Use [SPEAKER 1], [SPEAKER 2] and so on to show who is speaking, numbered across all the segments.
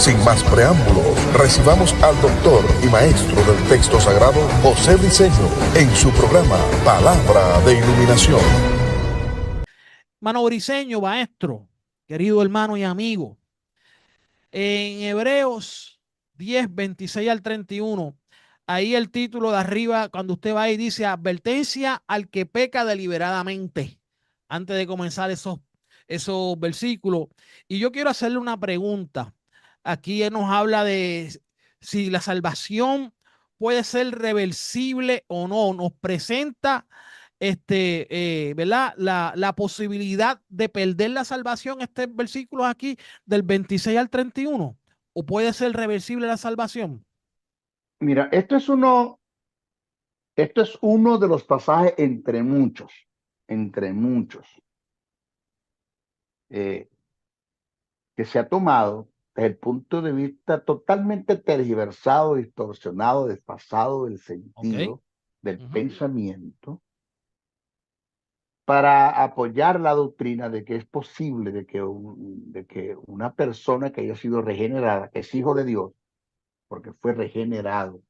[SPEAKER 1] Sin más preámbulos, recibamos al doctor y maestro del texto sagrado, José Briceño, en su programa Palabra de Iluminación.
[SPEAKER 2] Hermano Briceño, maestro, querido hermano y amigo, en Hebreos 10, 26 al 31, ahí el título de arriba, cuando usted va y dice advertencia al que peca deliberadamente, antes de comenzar esos versículos. Y yo quiero hacerle una pregunta. Aquí él nos habla de si la salvación puede ser reversible o no. Nos presenta ¿verdad? La posibilidad de perder la salvación, este versículo aquí del 26 al 31, o puede ser reversible la salvación.
[SPEAKER 3] Mira, esto es uno de los pasajes entre muchos, eh, que se ha tomado desde el punto de vista totalmente tergiversado, distorsionado, desfasado del sentido, del pensamiento, para apoyar la doctrina de que es posible de que una persona que haya sido regenerada, que es hijo de Dios, porque fue regenerado,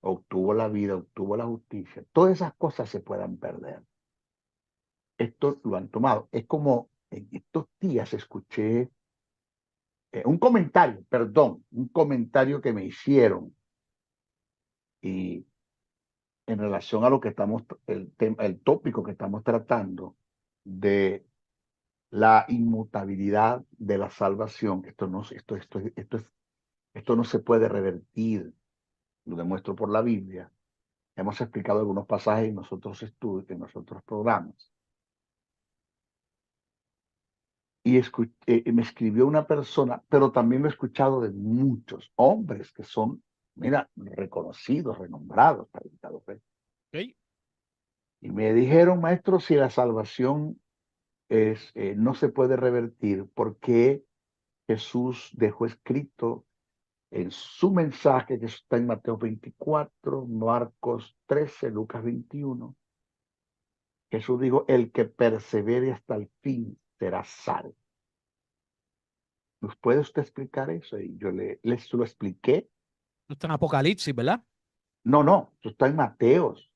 [SPEAKER 3] obtuvo la vida, obtuvo la justicia, todas esas cosas se puedan perder. Esto lo han tomado. Es como en estos días escuché un comentario que me hicieron y en relación a lo que el tópico que estamos tratando de la inmutabilidad de la salvación, que esto no se puede revertir, lo demuestro por la Biblia. Hemos explicado algunos pasajes en nosotros estudios, en nosotros programas. Y me escribió una persona, pero también lo he escuchado de muchos hombres que son, mira, reconocidos, renombrados, predicadores.
[SPEAKER 2] Okay.
[SPEAKER 3] Y me dijeron, maestro, si la salvación no se puede revertir, ¿por qué Jesús dejó escrito en su mensaje, que está en Mateo 24, Marcos 13, Lucas 21? Jesús dijo, el que persevere hasta el fin será salvo. ¿Nos puede usted explicar eso? Y yo les lo expliqué.
[SPEAKER 2] Esto es en Apocalipsis, ¿verdad?
[SPEAKER 3] No, eso está en Mateos.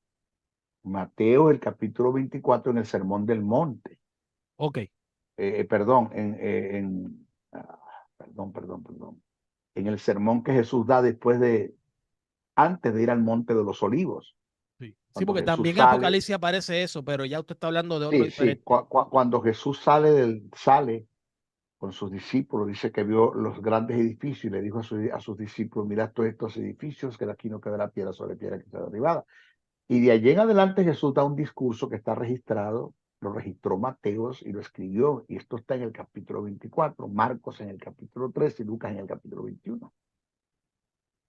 [SPEAKER 3] Mateo, el capítulo 24, en el Sermón del Monte.
[SPEAKER 2] Ok.
[SPEAKER 3] Perdón, en el sermón que Jesús da antes de ir al Monte de los Olivos.
[SPEAKER 2] Sí, porque
[SPEAKER 3] Jesús
[SPEAKER 2] también en
[SPEAKER 3] sale,
[SPEAKER 2] Apocalipsis aparece eso, pero ya usted está hablando de otro
[SPEAKER 3] sí,
[SPEAKER 2] diferente.
[SPEAKER 3] cuando Jesús sale con sus discípulos, dice que vio los grandes edificios y le dijo a sus discípulos, mirad todos estos edificios, que de aquí no quedará piedra sobre piedra que sea derribada. Y de allí en adelante Jesús da un discurso que está registrado, lo registró Mateos y lo escribió, y esto está en el capítulo 24, Marcos en el capítulo 3 y Lucas en el capítulo 21.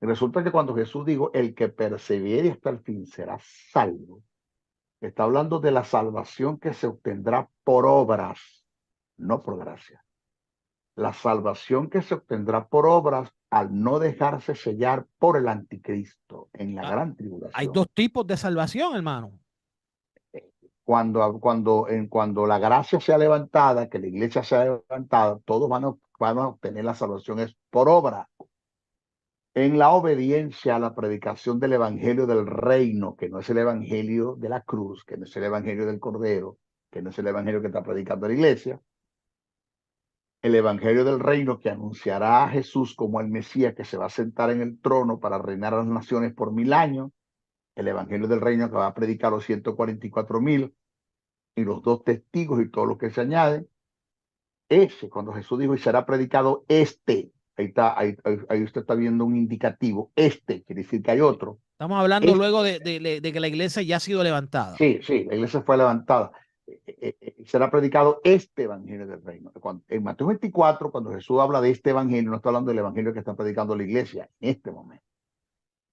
[SPEAKER 3] Y resulta que cuando Jesús dijo, el que persevere hasta el fin será salvo, está hablando de la salvación que se obtendrá por obras, no por gracia. La salvación que se obtendrá por obras al no dejarse sellar por el anticristo en la gran
[SPEAKER 2] Hay
[SPEAKER 3] tribulación.
[SPEAKER 2] dos tipos de salvación, hermano.
[SPEAKER 3] Cuando la gracia sea levantada, que la iglesia sea levantada, todos van a obtener la salvación es por obra. En la obediencia a la predicación del evangelio del reino, que no es el evangelio de la cruz, que no es el evangelio del cordero, que no es el evangelio que está predicando la iglesia, el evangelio del reino que anunciará a Jesús como el Mesías que se va a sentar en el trono para reinar a las naciones por 1000 años, el evangelio del reino que va a predicar los 144,000 y los 2 testigos y todo lo que se añade. Cuando Jesús dijo, y será predicado ahí usted está viendo un indicativo, quiere decir que hay otro.
[SPEAKER 2] Estamos hablando luego de que la iglesia ya ha sido levantada.
[SPEAKER 3] Sí, la iglesia fue levantada. Será predicado este evangelio del reino. En Mateo 24, cuando Jesús habla de este evangelio, no está hablando del evangelio que está predicando la iglesia en este momento.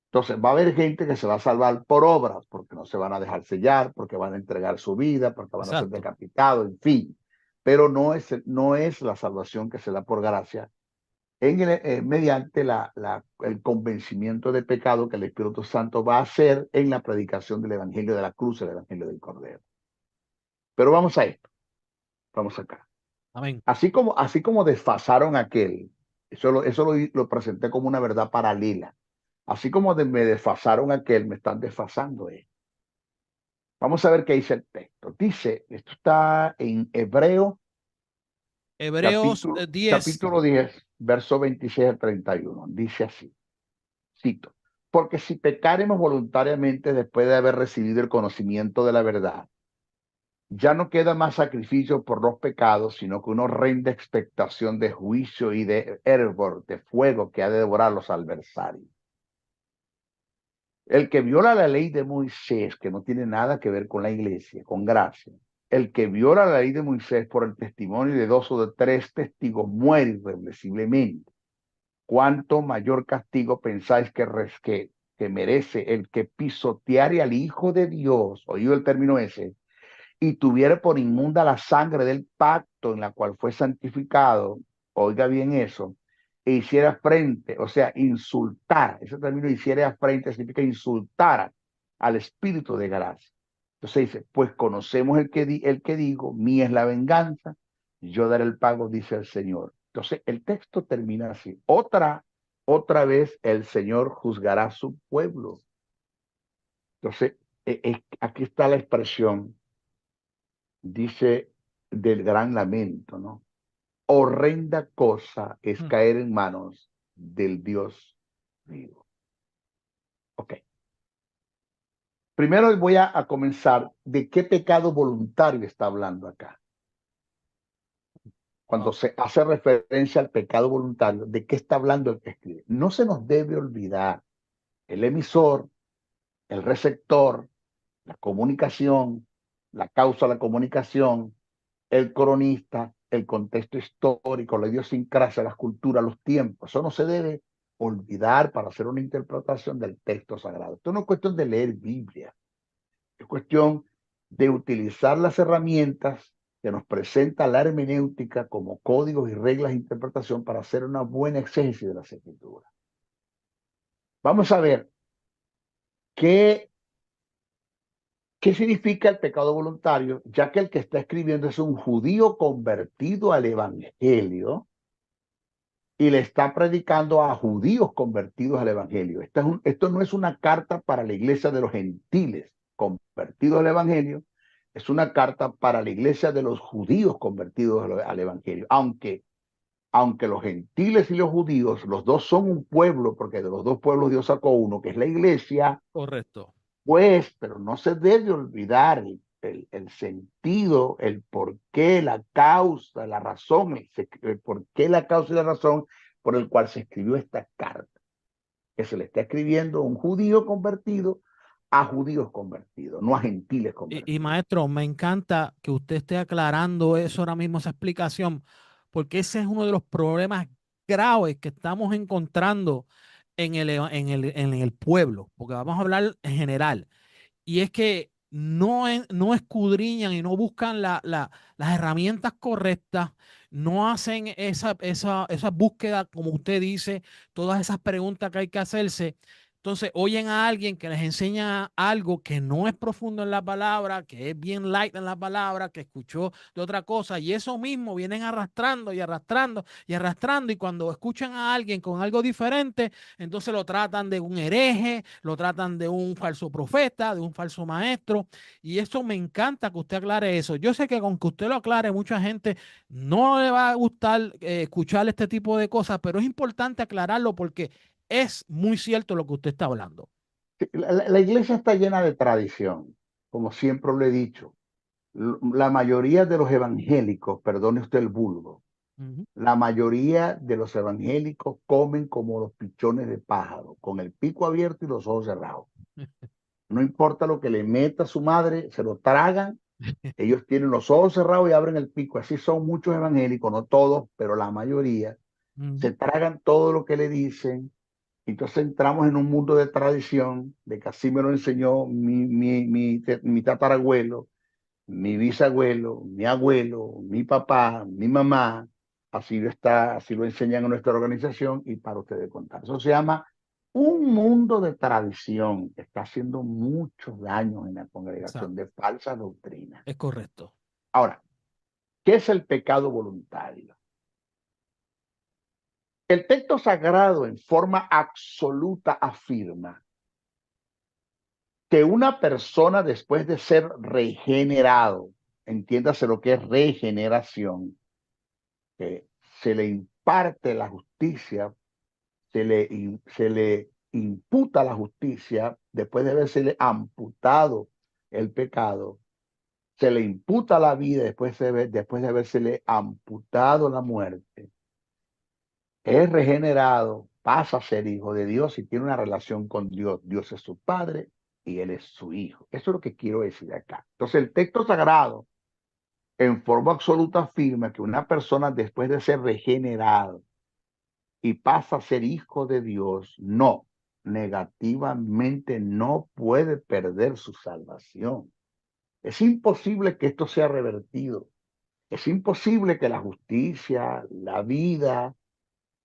[SPEAKER 3] Entonces va a haber gente que se va a salvar por obras, porque no se van a dejar sellar, porque van a entregar su vida, porque van a ser decapitados, en fin. Pero no es la salvación que se da por gracia mediante el convencimiento de pecado que el Espíritu Santo va a hacer en la predicación del evangelio de la cruz, el evangelio del cordero. Pero vamos a esto. Vamos acá.
[SPEAKER 2] Amén.
[SPEAKER 3] Así como desfasaron aquel Eso lo presenté como una verdad paralela. Así como me desfasaron aquel, me están desfasando él. Vamos a ver qué dice el texto. Dice, esto está en
[SPEAKER 2] Hebreos 10.
[SPEAKER 3] capítulo 10, verso 26 al 31. Dice así, cito, porque si pecaremos voluntariamente después de haber recibido el conocimiento de la verdad, ya no queda más sacrificio por los pecados, sino que una horrenda expectación de juicio y de hervor, de fuego que ha de devorar a los adversarios. El que viola la ley de Moisés, que no tiene nada que ver con la iglesia, con gracia, el que viola la ley de Moisés por el testimonio de 2 o de 3 testigos muere irreversiblemente. ¿Cuánto mayor castigo pensáis que merece el que pisoteare al Hijo de Dios, oído el término ese, y tuviera por inmunda la sangre del pacto en la cual fue santificado, oiga bien eso, e hiciera frente, o sea, insultar, ese término hiciera frente significa insultar al Espíritu de gracia. Entonces dice, pues conocemos el que digo, mía es la venganza, yo daré el pago, dice el Señor. Entonces el texto termina así, otra vez el Señor juzgará a su pueblo. Entonces, aquí está la expresión, dice, del gran lamento, ¿no? Horrenda cosa es caer en manos del Dios vivo. Ok. Primero voy a comenzar de qué pecado voluntario está hablando acá. Cuando se hace referencia al pecado voluntario, ¿de qué está hablando el que escribe? No se nos debe olvidar el emisor, el receptor, la comunicación, la causa de la comunicación, el cronista, el contexto histórico, la idiosincrasia, las culturas, los tiempos. Eso no se debe olvidar para hacer una interpretación del texto sagrado. Esto no es cuestión de leer Biblia, es cuestión de utilizar las herramientas que nos presenta la hermenéutica como códigos y reglas de interpretación para hacer una buena exégesis de las escrituras. Vamos a ver qué significa el pecado voluntario, ya que el que está escribiendo es un judío convertido al evangelio y le está predicando a judíos convertidos al evangelio. Esto no es una carta para la iglesia de los gentiles convertidos al evangelio, es una carta para la iglesia de los judíos convertidos al evangelio. Aunque los gentiles y los judíos, los dos son un pueblo, porque de los dos pueblos Dios sacó uno, que es la iglesia.
[SPEAKER 2] Correcto.
[SPEAKER 3] Pues, pero no se debe olvidar el sentido, el por qué, la causa, la razón, el por qué, la causa y la razón por el cual se escribió esta carta, que se le está escribiendo a un judío convertido a judíos convertidos, no a gentiles convertidos.
[SPEAKER 2] Y maestro, me encanta que usted esté aclarando eso ahora mismo, esa explicación, porque ese es uno de los problemas graves que estamos encontrando en el pueblo, porque vamos a hablar en general. Y es que no escudriñan y no buscan las herramientas correctas, no hacen esa búsqueda, como usted dice, todas esas preguntas que hay que hacerse. Entonces oyen a alguien que les enseña algo que no es profundo en la palabra, que es bien light en la palabra, que escuchó de otra cosa, y eso mismo vienen arrastrando y arrastrando y arrastrando, y cuando escuchan a alguien con algo diferente, entonces lo tratan de un hereje, lo tratan de un falso profeta, de un falso maestro, y eso me encanta que usted aclare eso. Yo sé que con que usted lo aclare, mucha gente no le va a gustar escuchar este tipo de cosas, pero es importante aclararlo porque es muy cierto lo que usted está hablando.
[SPEAKER 3] La iglesia está llena de tradición, como siempre lo he dicho. La mayoría de los evangélicos, perdone usted el vulgo, la mayoría de los evangélicos comen como los pichones de pájaro, con el pico abierto y los ojos cerrados. No importa lo que le meta su madre, se lo tragan. Ellos tienen los ojos cerrados y abren el pico. Así son muchos evangélicos, no todos, pero la mayoría. Se tragan todo lo que le dicen. Entonces entramos en un mundo de tradición, de que así me lo enseñó mi tatarabuelo, mi bisabuelo, mi abuelo, mi papá, mi mamá. Así lo enseñan en nuestra organización y para ustedes contar. Eso se llama un mundo de tradición que está haciendo muchos daños en la congregación de falsa doctrina.
[SPEAKER 2] Es correcto.
[SPEAKER 3] Ahora, ¿qué es el pecado voluntario? El texto sagrado en forma absoluta afirma que una persona después de ser regenerado, entiéndase lo que es regeneración, que se le imparte la justicia, se le imputa la justicia después de haberse amputado el pecado, se le imputa la vida después de habérsele amputado la muerte, es regenerado, pasa a ser hijo de Dios y tiene una relación con Dios. Dios es su padre y él es su hijo. Eso es lo que quiero decir acá. Entonces el texto sagrado en forma absoluta afirma que una persona después de ser regenerado y pasa a ser hijo de Dios, no, negativamente no puede perder su salvación. Es imposible que esto sea revertido. Es imposible que la justicia, la vida,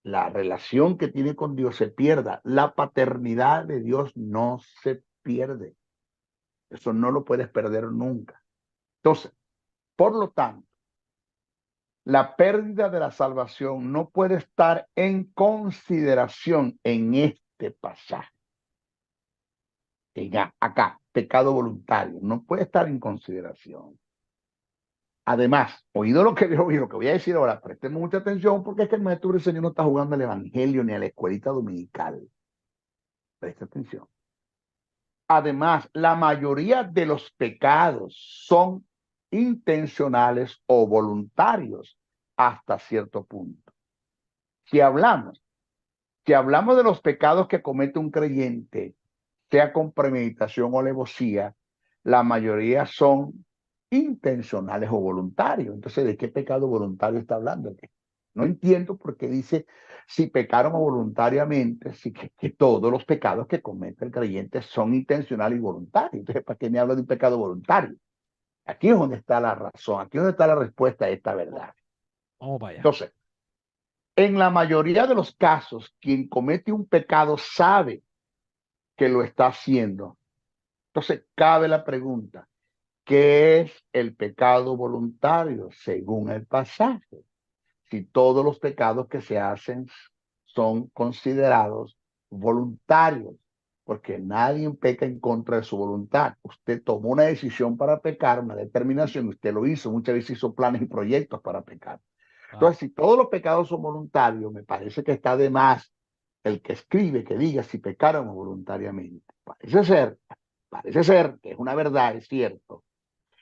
[SPEAKER 3] la relación que tiene con Dios se pierda. La paternidad de Dios no se pierde. Eso no lo puedes perder nunca. Entonces, por lo tanto, la pérdida de la salvación no puede estar en consideración en este pasaje. Acá, pecado voluntario, no puede estar en consideración. Además, oído lo que veo y lo que voy a decir ahora, presten mucha atención porque es que el maestro del Señor no está jugando al evangelio ni a la escuelita dominical. Presta atención. Además, la mayoría de los pecados son intencionales o voluntarios hasta cierto punto. Si hablamos de los pecados que comete un creyente, sea con premeditación o alevosía, la mayoría son intencionales o voluntarios. Entonces, ¿de qué pecado voluntario está hablando? No entiendo por qué dice si pecaron voluntariamente, si que todos los pecados que comete el creyente son intencionales y voluntarios. Entonces, ¿para qué me habla de un pecado voluntario? Aquí es donde está la razón, aquí es donde está la respuesta a esta verdad.
[SPEAKER 2] Vamos para allá.
[SPEAKER 3] Entonces, en la mayoría de los casos, quien comete un pecado sabe que lo está haciendo. Entonces, cabe la pregunta, ¿qué es el pecado voluntario según el pasaje? Si todos los pecados que se hacen son considerados voluntarios, porque nadie peca en contra de su voluntad. Usted tomó una decisión para pecar, una determinación, usted lo hizo, muchas veces hizo planes y proyectos para pecar. Entonces, si todos los pecados son voluntarios, me parece que está de más el que escribe que diga si pecaron voluntariamente. Parece ser que es una verdad, es cierto,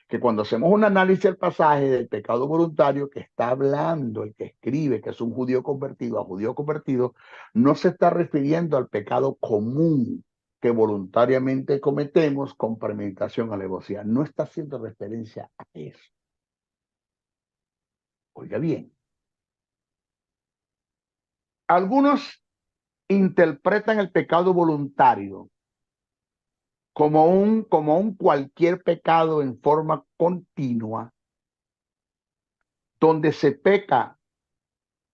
[SPEAKER 3] que cuando hacemos un análisis del pasaje del pecado voluntario que está hablando el que escribe, que es un judío convertido a judío convertido, no se está refiriendo al pecado común que voluntariamente cometemos con premeditación, alevosía. No está haciendo referencia a eso. Oiga bien. Algunos interpretan el pecado voluntario como un cualquier pecado en forma continua, donde se peca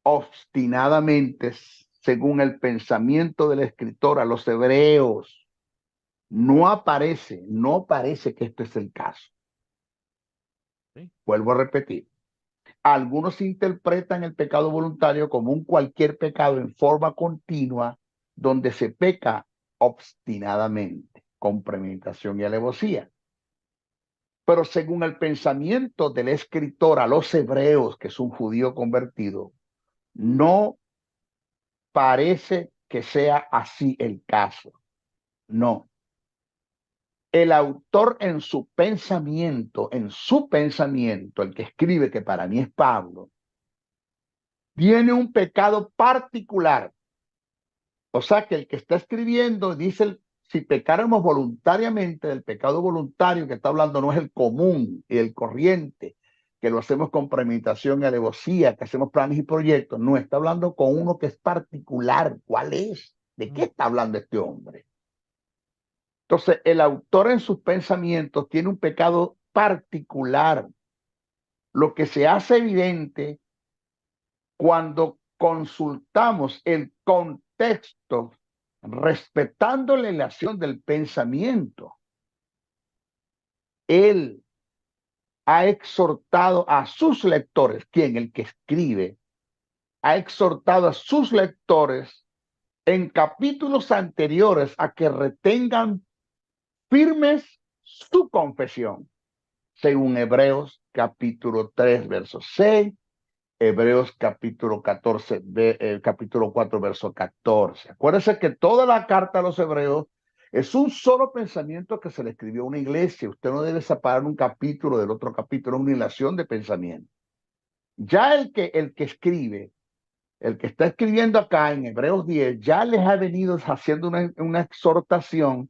[SPEAKER 3] obstinadamente según el pensamiento del escritor a los hebreos. No parece que esto es el caso.
[SPEAKER 2] Sí.
[SPEAKER 3] Vuelvo a repetir. Algunos interpretan el pecado voluntario como un cualquier pecado en forma continua, donde se peca obstinadamente, con premeditación y alevosía. Pero según el pensamiento del escritor a los hebreos, que es un judío convertido, no parece que sea así el caso. No. El autor en su pensamiento, el que escribe, que para mí es Pablo, tiene un pecado particular. O sea que el que está escribiendo dice, si pecáramos voluntariamente, el pecado voluntario que está hablando no es el común y el corriente, que lo hacemos con premeditación y alevosía, que hacemos planes y proyectos. No, está hablando con uno que es particular. ¿Cuál es? ¿De qué está hablando este hombre? Entonces, el autor en sus pensamientos tiene un pecado particular, lo que se hace evidente cuando consultamos el contexto, respetando la relación del pensamiento. Él ha exhortado a sus lectores, quien el que escribe, ha exhortado a sus lectores en capítulos anteriores a que retengan firmes su confesión, según Hebreos capítulo 3, verso 6, Hebreos capítulo 14, capítulo 4, verso 14. Acuérdense que toda la carta a los hebreos es un solo pensamiento que se le escribió a una iglesia. Usted no debe separar un capítulo del otro capítulo, es una hilación de pensamiento. Ya el que escribe, el que está escribiendo acá en Hebreos 10, ya les ha venido haciendo una exhortación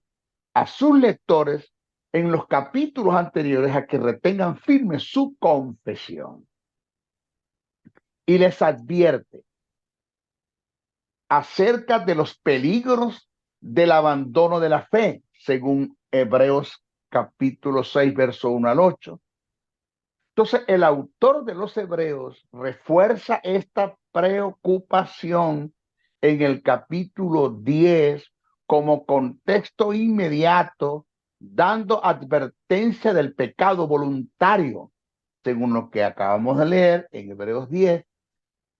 [SPEAKER 3] a sus lectores en los capítulos anteriores a que retengan firme su confesión. Y les advierte acerca de los peligros del abandono de la fe, según Hebreos capítulo 6, verso 1 al 8. Entonces, el autor de los Hebreos refuerza esta preocupación en el capítulo 10 como contexto inmediato, dando advertencia del pecado voluntario, según lo que acabamos de leer en Hebreos 10,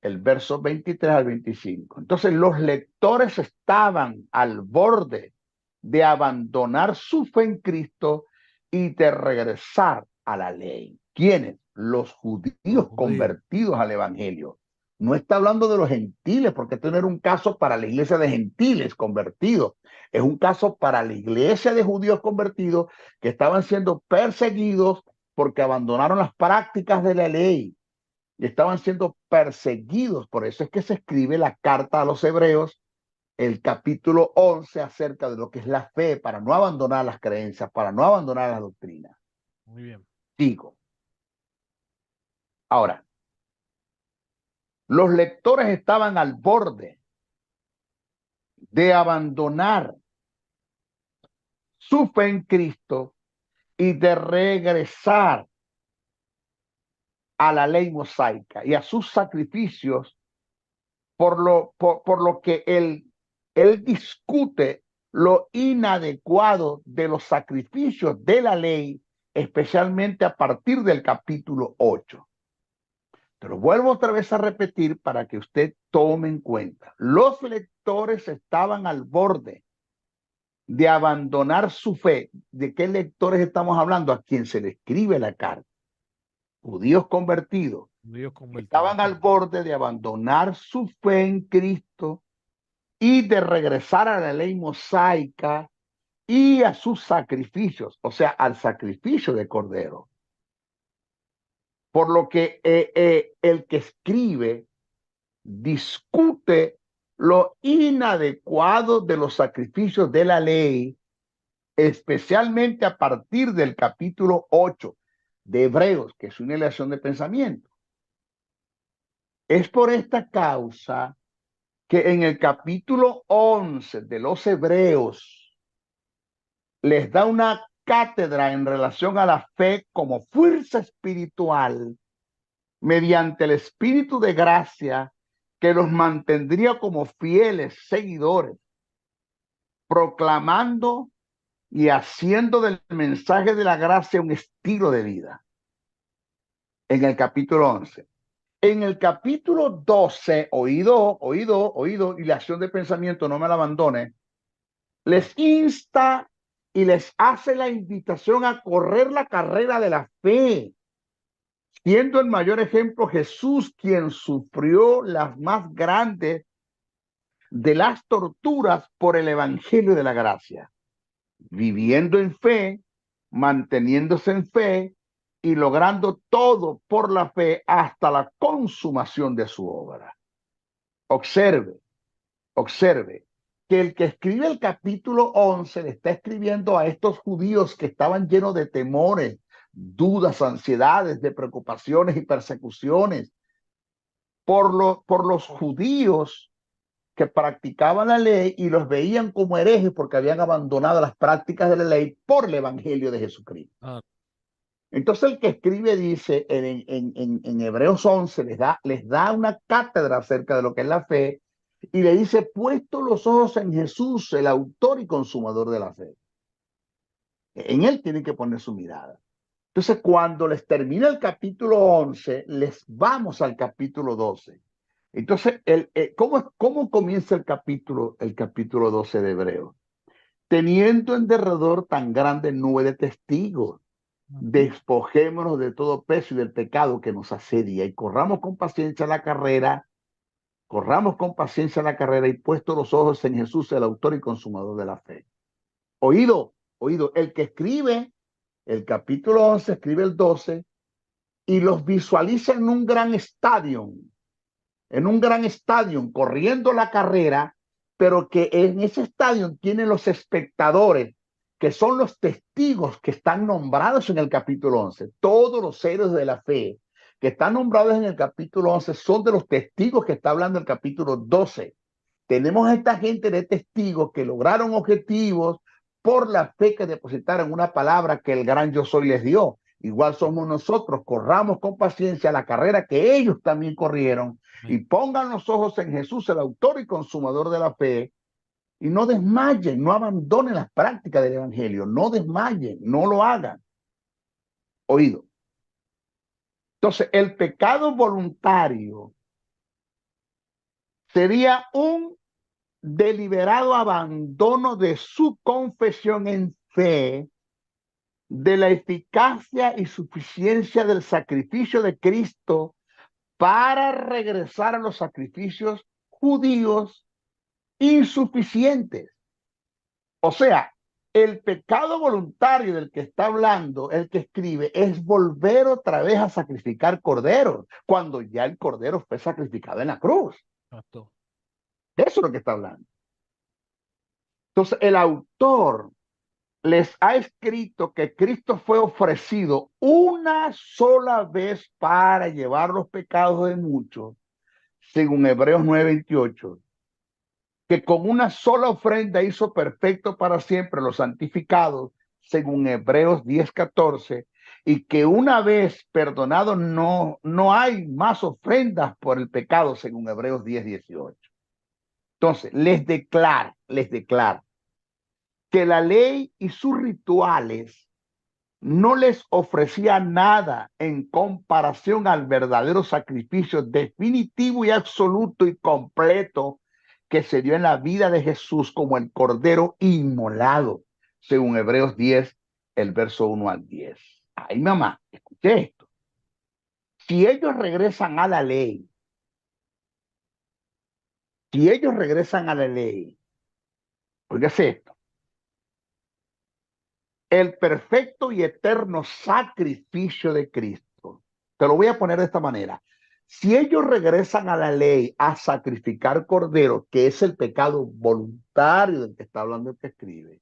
[SPEAKER 3] el verso 23 al 25. Entonces, los lectores estaban al borde de abandonar su fe en Cristo y de regresar a la ley. ¿Quiénes? Los judíos convertidos al evangelio. No está hablando de los gentiles, porque este no era un caso para la iglesia de gentiles convertidos. Es un caso para la iglesia de judíos convertidos que estaban siendo perseguidos porque abandonaron las prácticas de la ley y estaban siendo perseguidos. Por eso es que se escribe la carta a los hebreos, el capítulo 11, acerca de lo que es la fe, para no abandonar las creencias, para no abandonar las doctrinas.
[SPEAKER 2] Muy bien.
[SPEAKER 3] Digo, ahora, los lectores estaban al borde de abandonar su fe en Cristo y de regresar a la ley mosaica y a sus sacrificios, por lo que él discute lo inadecuado de los sacrificios de la ley, especialmente a partir del capítulo 8. Te lo vuelvo otra vez a repetir para que usted tome en cuenta. Los lectores estaban al borde de abandonar su fe. ¿De qué lectores estamos hablando? A quien se le escribe la carta. Judíos convertidos. Estaban al borde de abandonar su fe en Cristo y de regresar a la ley mosaica y a sus sacrificios, o sea, al sacrificio de Cordero. Por lo que el que escribe discute lo inadecuado de los sacrificios de la ley, especialmente a partir del capítulo 8 de Hebreos, que es una elección de pensamiento. Es por esta causa que en el capítulo 11 de los Hebreos les da una cátedra en relación a la fe como fuerza espiritual mediante el espíritu de gracia que los mantendría como fieles seguidores, proclamando y haciendo del mensaje de la gracia un estilo de vida. En el capítulo 11. En el capítulo 12, oído, y la acción de pensamiento, no me la abandone, les insta y les hace la invitación a correr la carrera de la fe, siendo el mayor ejemplo Jesús, quien sufrió las más grandes de las torturas por el evangelio de la gracia, viviendo en fe, manteniéndose en fe y logrando todo por la fe hasta la consumación de su obra. Observe que el que escribe el capítulo 11 le está escribiendo a estos judíos que estaban llenos de temores, dudas, ansiedades, de preocupaciones y persecuciones por los judíos que practicaban la ley y los veían como herejes porque habían abandonado las prácticas de la ley por el evangelio de Jesucristo. Entonces el que escribe dice en Hebreos 11 les da una cátedra acerca de lo que es la fe y le dice: puesto los ojos en Jesús, el autor y consumador de la fe. En él tienen que poner su mirada. Entonces, cuando les termina el capítulo 11, les vamos al capítulo 12. Entonces, ¿cómo comienza el capítulo 12 de Hebreos? Teniendo en derredor tan grande nube de testigos, despojémonos de todo peso y del pecado que nos asedia y corramos con paciencia la carrera y puesto los ojos en Jesús, el autor y consumador de la fe. Oído, el que escribe el capítulo 11, escribe el 12 y los visualiza en un gran estadio, corriendo la carrera, pero que en ese estadio tienen los espectadores, que son los testigos que están nombrados en el capítulo 11. Todos los héroes de la fe que están nombrados en el capítulo 11 son de los testigos que está hablando el capítulo 12. Tenemos a esta gente de testigos que lograron objetivos por la fe que depositaron una palabra que el gran yo soy les dio. Igual somos nosotros, corramos con paciencia la carrera que ellos también corrieron y pongan los ojos en Jesús, el autor y consumador de la fe, y no desmayen, no abandonen las prácticas del evangelio, no desmayen, no lo hagan. Oído. Entonces, el pecado voluntario sería un deliberado abandono de su confesión en fe, de la eficacia y suficiencia del sacrificio de Cristo para regresar a los sacrificios judíos insuficientes. O sea, el pecado voluntario del que está hablando el que escribe es volver otra vez a sacrificar corderos, cuando ya el cordero fue sacrificado en la cruz.
[SPEAKER 2] Exacto.
[SPEAKER 3] Eso es lo que está hablando. Entonces, el autor les ha escrito que Cristo fue ofrecido una sola vez para llevar los pecados de muchos, según Hebreos 9:28, que con una sola ofrenda hizo perfecto para siempre los santificados, según Hebreos 10:14, y que una vez perdonado no hay más ofrendas por el pecado, según Hebreos 10:18. Entonces, les declara que la ley y sus rituales no les ofrecía nada en comparación al verdadero sacrificio definitivo y absoluto y completo que se dio en la vida de Jesús como el cordero inmolado, según Hebreos 10, el verso 1 al 10. Ay, mamá, escuché esto. Si ellos regresan a la ley, oígase esto, el perfecto y eterno sacrificio de Cristo. Te lo voy a poner de esta manera. Si ellos regresan a la ley a sacrificar cordero, que es el pecado voluntario del que está hablando el que escribe,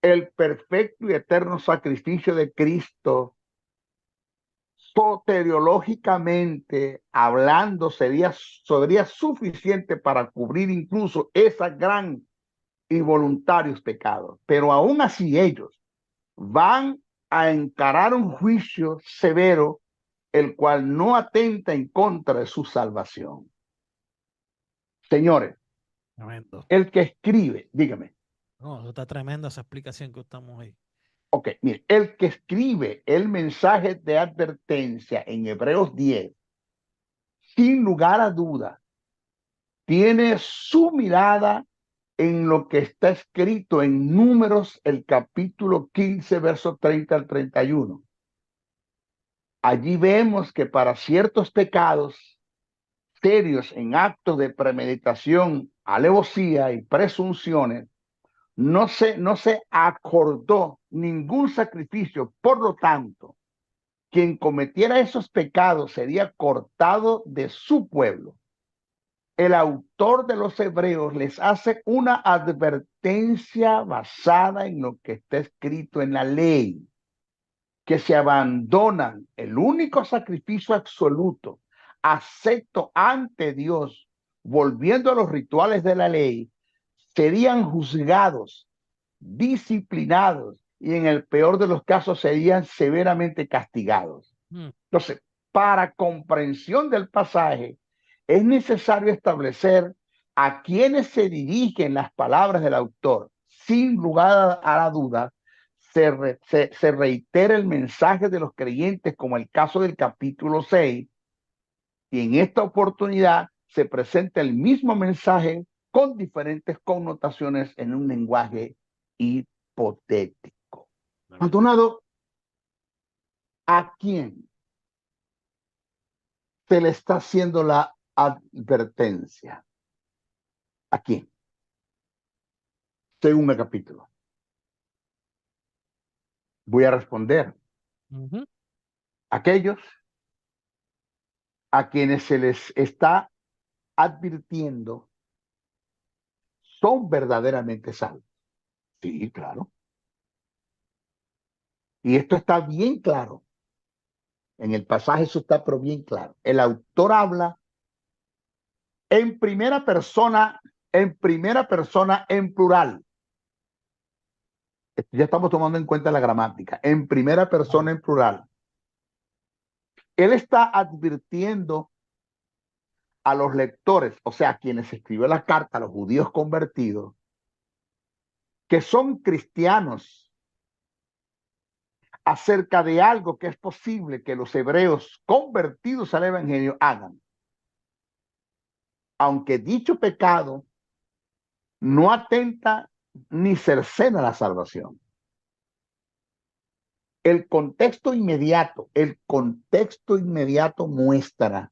[SPEAKER 3] el perfecto y eterno sacrificio de Cristo, soteriológicamente hablando, sería suficiente para cubrir incluso esa gran y voluntarios pecados. Pero aún así ellos van a encarar un juicio severo, el cual no atenta en contra de su salvación. Señores,
[SPEAKER 2] Tremendo.
[SPEAKER 3] el que escribe, dígame.
[SPEAKER 2] No, eso está tremenda esa explicación que estamos ahí.
[SPEAKER 3] Ok, mire, el que escribe el mensaje de advertencia en Hebreos 10, sin lugar a duda, tiene su mirada en lo que está escrito en Números, el capítulo 15, verso 30 al 31. Allí vemos que para ciertos pecados serios en actos de premeditación, alevosía y presunciones, no se acordó ningún sacrificio. Por lo tanto, quien cometiera esos pecados sería cortado de su pueblo. El autor de los Hebreos les hace una advertencia basada en lo que está escrito en la ley, que se abandonan el único sacrificio absoluto, acepto ante Dios, volviendo a los rituales de la ley, serían juzgados, disciplinados y en el peor de los casos serían severamente castigados. Entonces, para comprensión del pasaje, es necesario establecer a quienes se dirigen las palabras del autor. Sin lugar a la duda, se reitera el mensaje de los creyentes, como el caso del capítulo 6, y en esta oportunidad se presenta el mismo mensaje con diferentes connotaciones en un lenguaje hipotético. Maldonado, ¿a quién se le está haciendo la advertencia? ¿A quién? Según el capítulo. Voy a responder. Aquellos a quienes se les está advirtiendo son verdaderamente salvos. Sí, claro. Y esto está bien claro. En el pasaje eso está pero bien claro. El autor habla en primera persona, en plural. Ya estamos tomando en cuenta la gramática. En primera persona, en plural. Él está advirtiendo a los lectores, o sea, a quienes escribió la carta, a los judíos convertidos, que son cristianos, acerca de algo que es posible que los hebreos convertidos al evangelio hagan. Aunque dicho pecado no atenta ni cercena la salvación. El contexto inmediato muestra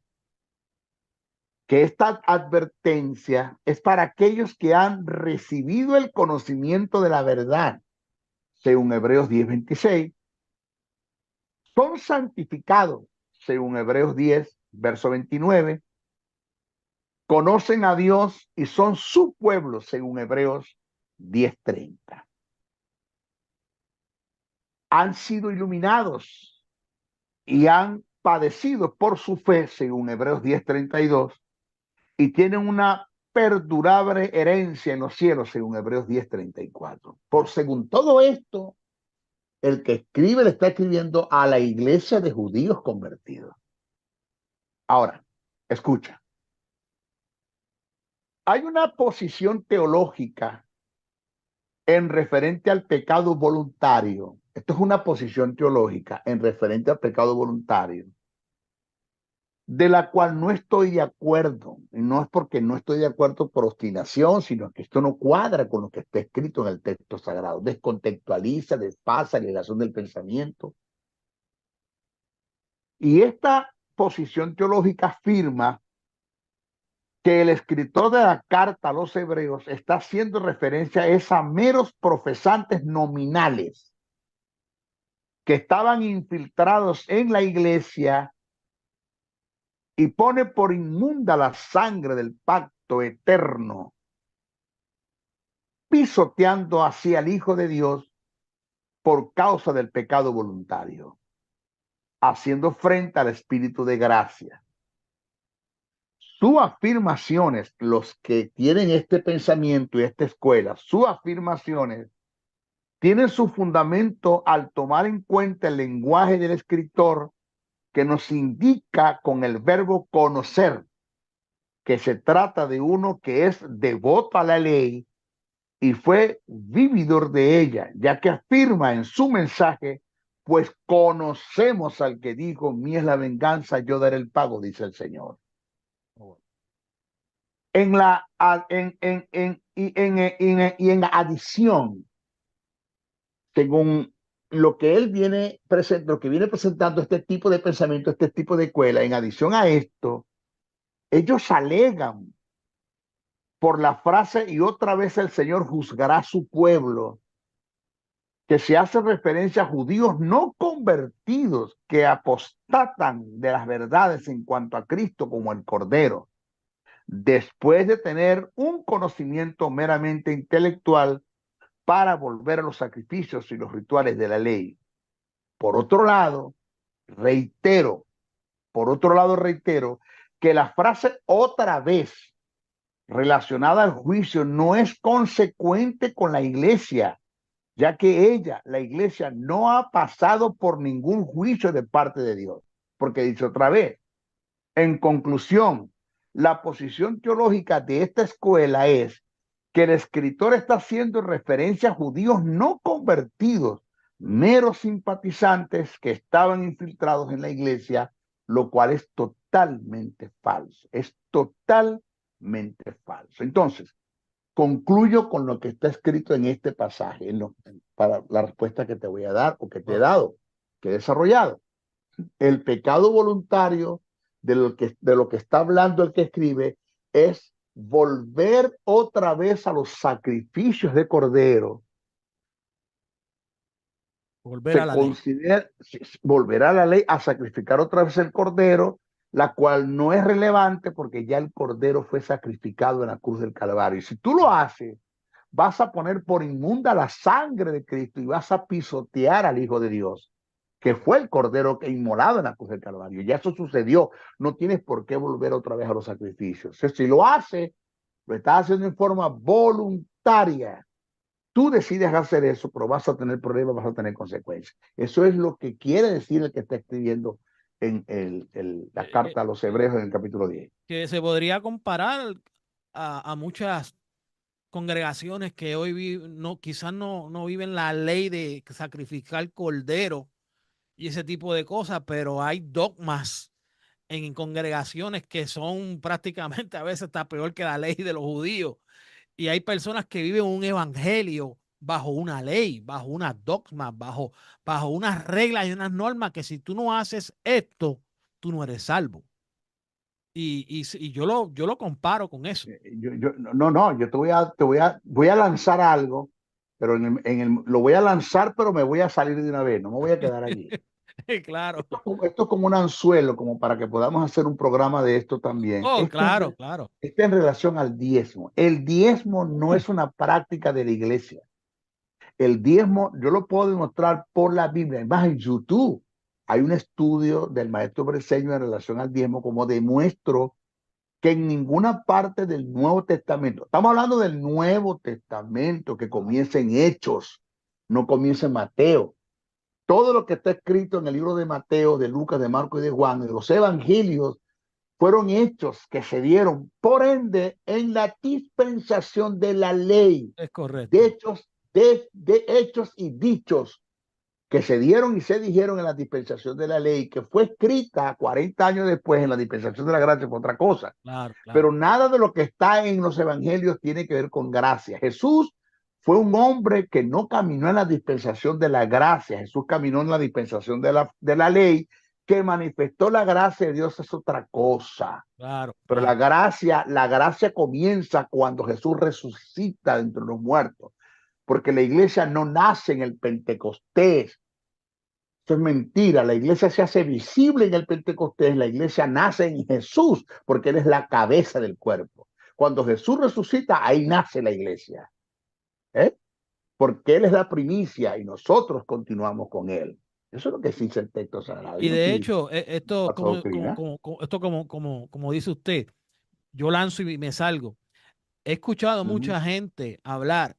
[SPEAKER 3] que esta advertencia es para aquellos que han recibido el conocimiento de la verdad, según Hebreos 10:26, son santificados, según Hebreos 10, verso 29, conocen a Dios y son su pueblo, según Hebreos 10:30. Han sido iluminados y han padecido por su fe, según Hebreos 10:32, y tienen una perdurable herencia en los cielos, según Hebreos 10:34. Por según todo esto, el que escribe le está escribiendo a la iglesia de judíos convertidos. Ahora, escucha. Hay una posición teológica en referente al pecado voluntario. Esto es una posición teológica en referente al pecado voluntario, de la cual no estoy de acuerdo. Y no es porque no estoy de acuerdo por obstinación, sino que esto no cuadra con lo que está escrito en el texto sagrado. Descontextualiza, desfasa la relación del pensamiento. Y esta posición teológica afirma que el escritor de la carta a los hebreos está haciendo referencia a meros profesantes nominales que estaban infiltrados en la iglesia y pone por inmunda la sangre del pacto eterno, pisoteando así al Hijo de Dios por causa del pecado voluntario, haciendo frente al Espíritu de gracia. Sus afirmaciones, los que tienen este pensamiento y esta escuela, sus afirmaciones tienen su fundamento al tomar en cuenta el lenguaje del escritor, que nos indica con el verbo conocer que se trata de uno que es devoto a la ley y fue vividor de ella, ya que afirma en su mensaje, pues conocemos al que dijo, mía es la venganza, yo daré el pago, dice el Señor. En adición, según lo que él viene presentando este tipo de pensamiento, este tipo de escuela, en adición a esto, ellos alegan por la frase y otra vez el Señor juzgará a su pueblo, que se hace referencia a judíos no convertidos que apostatan de las verdades en cuanto a Cristo como el Cordero, después de tener un conocimiento meramente intelectual para volver a los sacrificios y los rituales de la ley. Por otro lado, reitero que la frase otra vez relacionada al juicio no es consecuente con la iglesia, ya que la iglesia, no ha pasado por ningún juicio de parte de Dios. Porque dice otra vez, en conclusión, la posición teológica de esta escuela es que el escritor está haciendo referencia a judíos no convertidos, meros simpatizantes que estaban infiltrados en la iglesia, lo cual es totalmente falso. Es totalmente falso. Entonces, concluyo con lo que está escrito en este pasaje, para la respuesta que te voy a dar o que te he dado, que he desarrollado. El pecado voluntario de lo que está hablando el que escribe es volver otra vez a los sacrificios de cordero.
[SPEAKER 2] Volver a la ley.
[SPEAKER 3] Volver a la ley, a sacrificar otra vez el cordero, la cual no es relevante porque ya el cordero fue sacrificado en la cruz del Calvario. Y si tú lo haces, vas a poner por inmunda la sangre de Cristo y vas a pisotear al Hijo de Dios, que fue el cordero que inmolado en la cruz del Calvario. Ya eso sucedió. No tienes por qué volver otra vez a los sacrificios. Si lo haces, lo estás haciendo en forma voluntaria. Tú decides hacer eso, pero vas a tener problemas, vas a tener consecuencias. Eso es lo que quiere decir el que está escribiendo en la carta a los Hebreos en el capítulo 10.
[SPEAKER 2] Que se podría comparar a muchas congregaciones que hoy quizás no viven la ley de sacrificar cordero y ese tipo de cosas, pero hay dogmas en congregaciones que son prácticamente a veces hasta peor que la ley de los judíos. Y hay personas que viven un evangelio bajo una ley, bajo unas dogmas, bajo unas reglas y unas normas que si tú no haces esto, tú no eres salvo. Y yo lo comparo con eso.
[SPEAKER 3] Yo voy a lanzar algo, pero lo voy a lanzar, pero me voy a salir de una vez, no me voy a quedar allí.
[SPEAKER 2] Claro.
[SPEAKER 3] Esto es como un anzuelo, como para que podamos hacer un programa de esto también.
[SPEAKER 2] Oh, claro, claro.
[SPEAKER 3] Está en relación al diezmo. El diezmo no es una práctica de la iglesia. El diezmo, yo lo puedo demostrar por la Biblia. Más en YouTube hay un estudio del maestro Briceño en relación al diezmo, como demuestro que en ninguna parte del Nuevo Testamento, estamos hablando del Nuevo Testamento que comienza en Hechos, no comienza en Mateo. Todo lo que está escrito en el libro de Mateo, de Lucas, de Marcos y de Juan, de los evangelios, fueron hechos que se dieron, por ende, en la dispensación de la ley.
[SPEAKER 2] Es correcto.
[SPEAKER 3] De hechos y dichos que se dieron y se dijeron en la dispensación de la ley, que fue escrita 40 años después en la dispensación de la gracia, fue otra cosa.
[SPEAKER 2] Claro.
[SPEAKER 3] Pero nada de lo que está en los evangelios tiene que ver con gracia. Jesús fue un hombre que no caminó en la dispensación de la gracia. Jesús caminó en la dispensación de la ley, que manifestó la gracia de Dios, es otra cosa.
[SPEAKER 2] Claro.
[SPEAKER 3] Pero la gracia comienza cuando Jesús resucita de entre los muertos. Porque la iglesia no nace en el Pentecostés. Eso es mentira. La iglesia se hace visible en el Pentecostés. La iglesia nace en Jesús porque Él es la cabeza del cuerpo. Cuando Jesús resucita, ahí nace la iglesia. Porque Él es la primicia y nosotros continuamos con Él. Eso es lo que dice el texto sagrado.
[SPEAKER 2] Y de hecho, esto como dice usted, yo lanzo y me salgo. He escuchado mucha gente hablar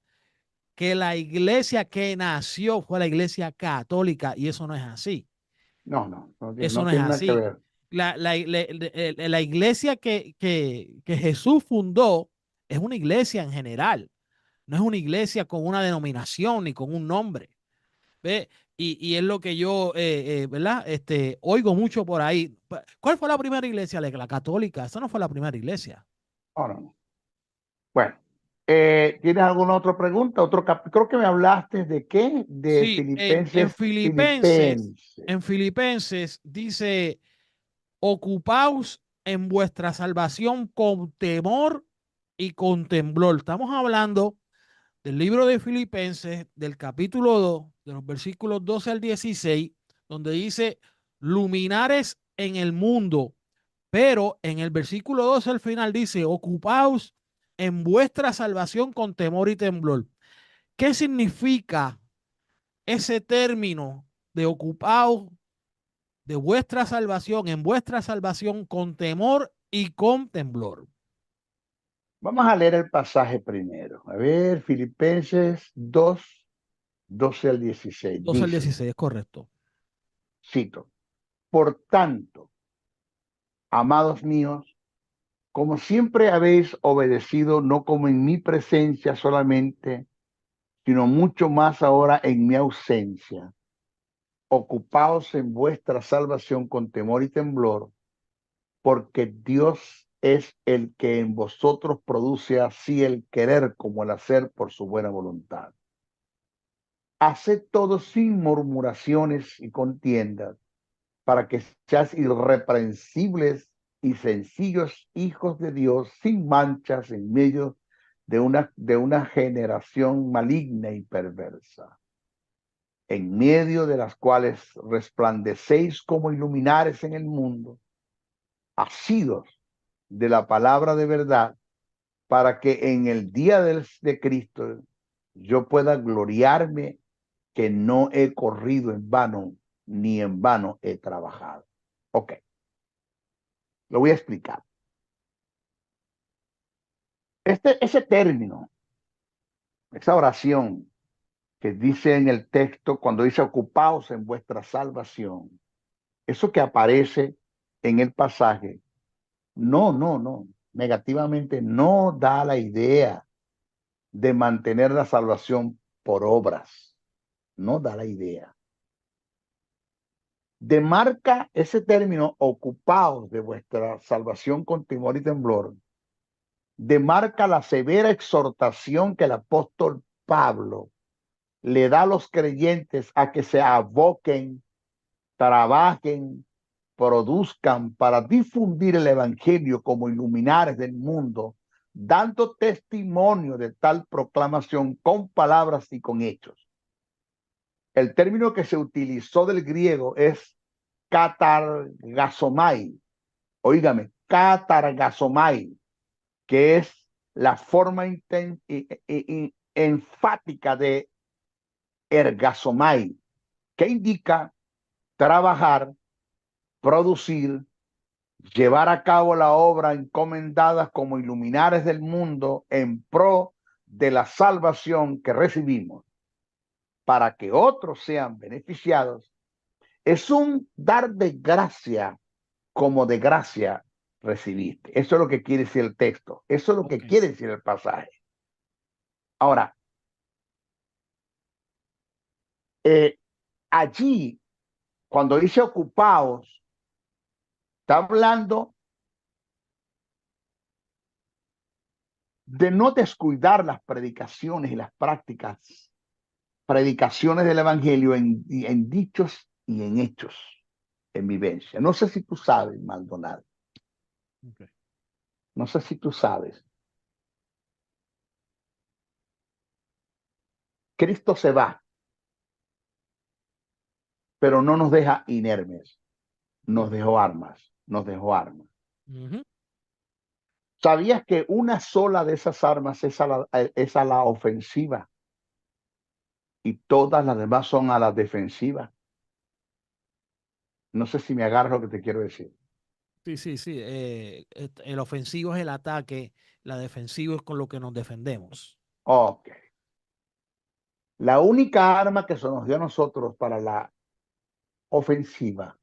[SPEAKER 2] que la iglesia que nació fue la iglesia católica y eso no es así. Eso no es así.
[SPEAKER 3] Que ver.
[SPEAKER 2] La iglesia que Jesús fundó es una iglesia en general. No es una iglesia con una denominación ni con un nombre. ¿Ve? Y es lo que yo, ¿verdad? Oigo mucho por ahí. ¿Cuál fue la primera iglesia? La católica. Esa no fue la primera iglesia.
[SPEAKER 3] No. Bueno, ¿tienes alguna otra pregunta? Creo que me hablaste de qué? De
[SPEAKER 2] sí,
[SPEAKER 3] Filipenses.
[SPEAKER 2] En Filipenses dice, ocupaos en vuestra salvación con temor y con temblor. Estamos hablando del libro de Filipenses, del capítulo 2, de los versículos 12 al 16, donde dice, luminares en el mundo, pero en el versículo 12 al final dice, ocupaos en vuestra salvación con temor y temblor. ¿Qué significa ese término de ocupaos de vuestra salvación, en vuestra salvación con temor y con temblor?
[SPEAKER 3] Vamos a leer el pasaje primero. A ver, Filipenses 2, 12 al 16.
[SPEAKER 2] 12 al 16, es correcto.
[SPEAKER 3] Cito. Por tanto, amados míos, como siempre habéis obedecido, no como en mi presencia solamente, sino mucho más ahora en mi ausencia, ocupaos en vuestra salvación con temor y temblor, porque Dios es el que en vosotros produce así el querer como el hacer por su buena voluntad. Haced todo sin murmuraciones y contiendas, para que seas irreprensibles y sencillos hijos de Dios, sin manchas en medio de una generación maligna y perversa, en medio de las cuales resplandecéis como iluminares en el mundo, asidos de la palabra de verdad, para que en el día de Cristo yo pueda gloriarme que no he corrido en vano, ni en vano he trabajado. Ok, lo voy a explicar. Ese término, esa oración que dice en el texto, cuando dice ocupaos en vuestra salvación, eso que aparece en el pasaje, no, negativamente no da la idea de mantener la salvación por obras, no da la idea. Demarca ese término, ocupaos de vuestra salvación con temor y temblor, demarca la severa exhortación que el apóstol Pablo le da a los creyentes a que se aboquen, trabajen, produzcan para difundir el evangelio como iluminares del mundo, dando testimonio de tal proclamación con palabras y con hechos. El término que se utilizó del griego es katargasomai. Óigame, katargasomai, que es la forma enfática de ergasomai, que indica trabajar, producir, llevar a cabo la obra encomendada como iluminares del mundo en pro de la salvación que recibimos, para que otros sean beneficiados. Es un dar de gracia como de gracia recibiste. Eso es lo que quiere decir el texto. Eso es lo que quiere decir el pasaje. Ahora, allí, cuando dice ocupaos, está hablando de no descuidar las predicaciones y las prácticas, predicaciones del evangelio en dichos y en hechos, en vivencia. No sé si tú sabes, Maldonado.
[SPEAKER 2] Okay.
[SPEAKER 3] No sé si tú sabes. Cristo se va, pero no nos deja inermes. Nos dejó armas, nos dejó armas. ¿Sabías que una sola de esas armas es a la ofensiva y todas las demás son a la defensiva? No sé si me agarras lo que te quiero decir.
[SPEAKER 2] Sí. El ofensivo es el ataque, la defensiva es con lo que nos defendemos.
[SPEAKER 3] Ok. La única arma que se nos dio a nosotros para la ofensiva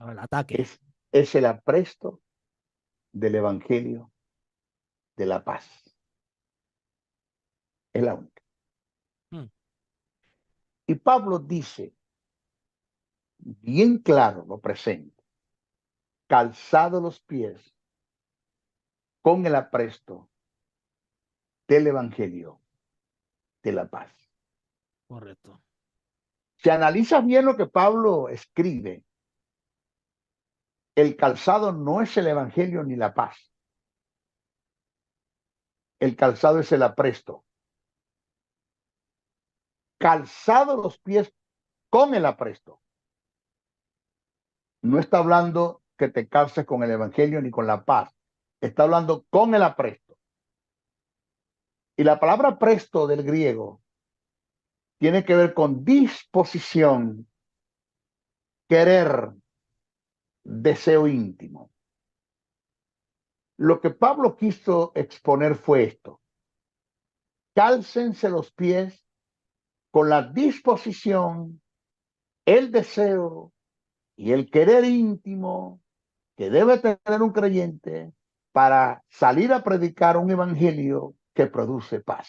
[SPEAKER 2] El ataque.
[SPEAKER 3] es el apresto del Evangelio de la paz. Es la única. Y Pablo dice, bien claro, lo presenta, calzado los pies con el apresto del Evangelio de la paz.
[SPEAKER 2] Correcto.
[SPEAKER 3] Si analizas bien lo que Pablo escribe, el calzado no es el Evangelio ni la paz. El calzado es el apresto. Calzado los pies con el apresto. No está hablando que te calces con el Evangelio ni con la paz. Está hablando con el apresto. Y la palabra presto del griego tiene que ver con disposición, querer, deseo íntimo. Lo que Pablo quiso exponer fue esto. Cálcense los pies con la disposición, el deseo y el querer íntimo que debe tener un creyente para salir a predicar un evangelio que produce paz.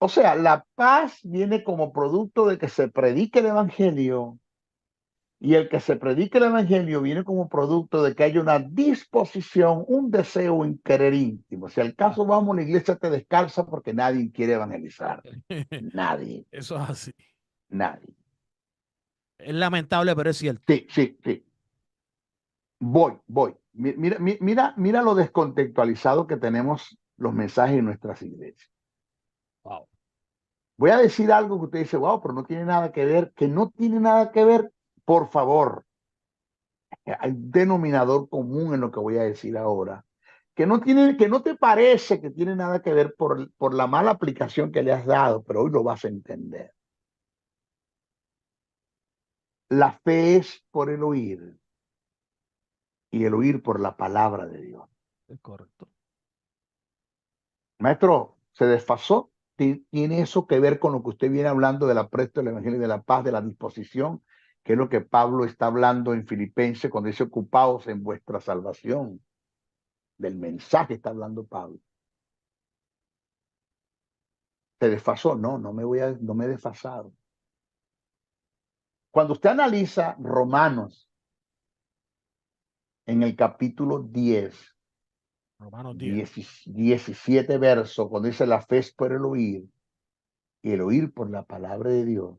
[SPEAKER 3] O sea, la paz viene como producto de que se predique el evangelio Y el que se predique el evangelio viene como producto de que hay una disposición, un deseo en querer íntimo. Si al caso vamos, la iglesia te descalza porque nadie quiere evangelizar. Nadie,
[SPEAKER 2] Eso es así.
[SPEAKER 3] nadie.
[SPEAKER 2] Es lamentable, pero es cierto.
[SPEAKER 3] Sí, sí, sí. Voy. Mira lo descontextualizado que tenemos los mensajes en nuestras iglesias.
[SPEAKER 2] Wow.
[SPEAKER 3] Voy a decir algo que usted dice, wow, pero no tiene nada que ver, que no tiene nada que ver, por favor. Hay denominador común en lo que voy a decir ahora, que no te parece que tiene nada que ver por la mala aplicación que le has dado, pero hoy lo vas a entender. La fe es por el oír y el oír por la palabra de Dios.
[SPEAKER 2] Es correcto.
[SPEAKER 3] Maestro, se desfasó. Tiene eso que ver con lo que usted viene hablando del apresto del evangelio de la paz, de la disposición, que es lo que Pablo está hablando en Filipenses cuando dice ocupados en vuestra salvación. Del mensaje está hablando Pablo. ¿Se desfasó? No me he desfasado. Cuando usted analiza Romanos en el capítulo 10,
[SPEAKER 2] Romanos 10.
[SPEAKER 3] 17 versos, cuando dice la fe es por el oír y el oír por la palabra de Dios,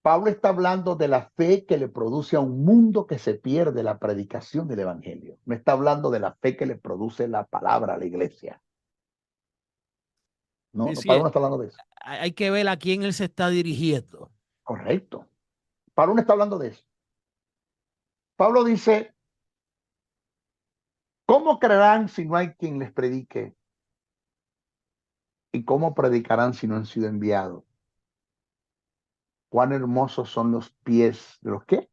[SPEAKER 3] Pablo está hablando de la fe que le produce a un mundo que se pierde la predicación del evangelio. No está hablando de la fe que le produce la palabra a la iglesia. No,
[SPEAKER 2] Sí,
[SPEAKER 3] no,
[SPEAKER 2] sí,
[SPEAKER 3] Pablo no está hablando de eso.
[SPEAKER 2] hay que ver a quién él se está dirigiendo.
[SPEAKER 3] Correcto. Pablo no está hablando de eso. Pablo dice, ¿cómo creerán si no hay quien les predique? ¿Y cómo predicarán si no han sido enviados? Cuán hermosos son los pies de los qué?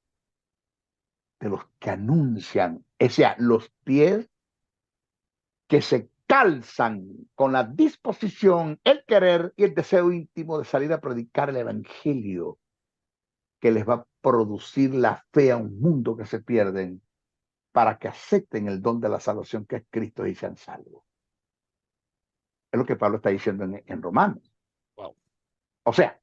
[SPEAKER 3] De los que anuncian. O sea, los pies que se calzan con la disposición, el querer y el deseo íntimo de salir a predicar el evangelio que les va a producir la fe a un mundo que se pierden para que acepten el don de la salvación que es Cristo y sean salvos. Es lo que Pablo está diciendo en Romanos.
[SPEAKER 2] Wow.
[SPEAKER 3] O sea,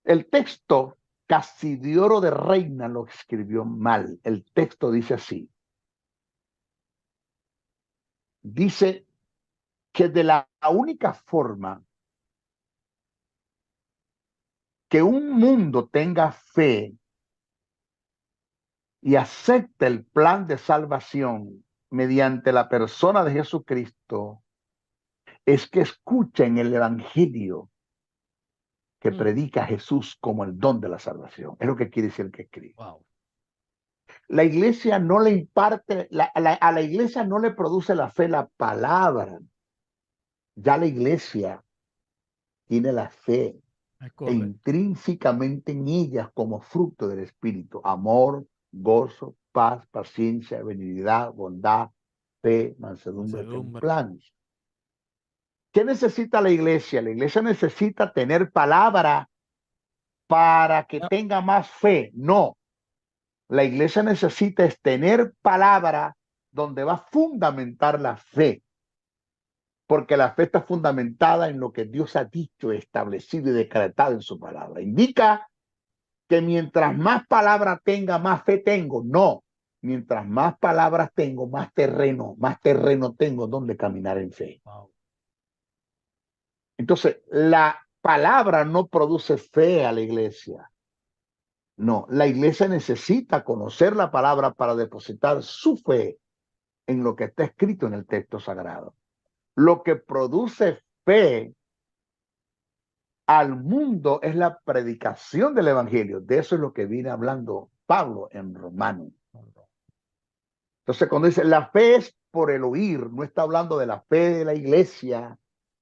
[SPEAKER 3] el texto Casidioro de Reina lo escribió mal. El texto dice así. Dice que de la única forma que un mundo tenga fe y acepte el plan de salvación mediante la persona de Jesucristo es que escuchen el evangelio que predica Jesús como el don de la salvación. Es lo que quiere decir el que escribe.
[SPEAKER 2] Wow.
[SPEAKER 3] La iglesia no le imparte, a la iglesia no le produce la fe la palabra. Ya la iglesia tiene la fe intrínsecamente en ellas como fruto del Espíritu. Amor, gozo, paz, paciencia, benignidad, bondad, fe, mansedumbre, templanza. ¿Qué necesita la iglesia? La iglesia necesita tener palabra para que tenga más fe. No. La iglesia necesita es tener palabra donde va a fundamentar la fe. Porque la fe está fundamentada en lo que Dios ha dicho, establecido y decretado en su palabra. Indica que mientras más palabra tenga, más fe tengo. No, mientras más palabras tengo, más terreno tengo donde caminar en fe.
[SPEAKER 2] Wow.
[SPEAKER 3] Entonces, la palabra no produce fe a la iglesia. No, la iglesia necesita conocer la palabra para depositar su fe en lo que está escrito en el texto sagrado. Lo que produce fe al mundo es la predicación del evangelio. De eso es lo que viene hablando Pablo en Romanos. Entonces, cuando dice la fe es por el oír, no está hablando de la fe de la iglesia,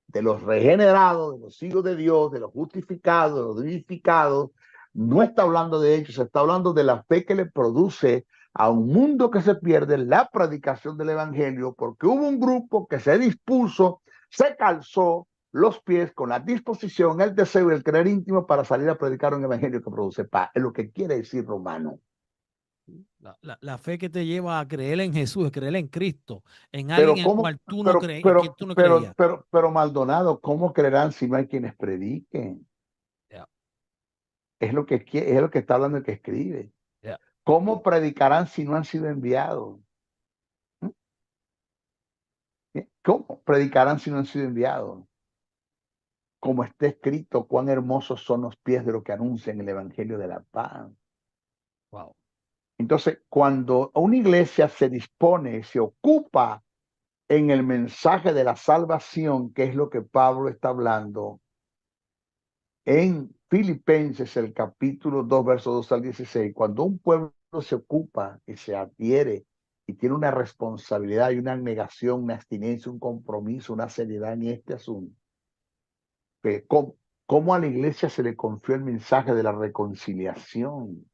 [SPEAKER 3] de los regenerados, de los hijos de Dios, de los justificados, de los vivificados. No está hablando de ellos, está hablando de la fe que le produce a un mundo que se pierde la predicación del evangelio, porque hubo un grupo que se dispuso, se calzó los pies con la disposición, el deseo y el creer íntimo para salir a predicar un evangelio que produce paz. Es lo que quiere decir Romano.
[SPEAKER 2] La fe que te lleva a creer en Jesús, a creer en Cristo, en
[SPEAKER 3] Pero
[SPEAKER 2] alguien en
[SPEAKER 3] cómo,
[SPEAKER 2] cual tú no crees,
[SPEAKER 3] pero,
[SPEAKER 2] que tú no creías.
[SPEAKER 3] pero Maldonado, ¿cómo creerán si no hay quienes prediquen?
[SPEAKER 2] Yeah.
[SPEAKER 3] es lo que está hablando el que escribe.
[SPEAKER 2] Yeah.
[SPEAKER 3] ¿Cómo predicarán si no han sido enviados? ¿Mm? ¿Cómo predicarán si no han sido enviados? Como está escrito, cuán hermosos son los pies de los que anuncian el evangelio de la paz.
[SPEAKER 2] Wow.
[SPEAKER 3] Entonces, cuando una iglesia se dispone, se ocupa en el mensaje de la salvación, que es lo que Pablo está hablando en Filipenses, el capítulo 2, versos 2 al 16, cuando un pueblo se ocupa y se adhiere y tiene una responsabilidad y una negación, una abstinencia, un compromiso, una seriedad en este asunto, que cómo a la iglesia se le confió el mensaje de la reconciliación.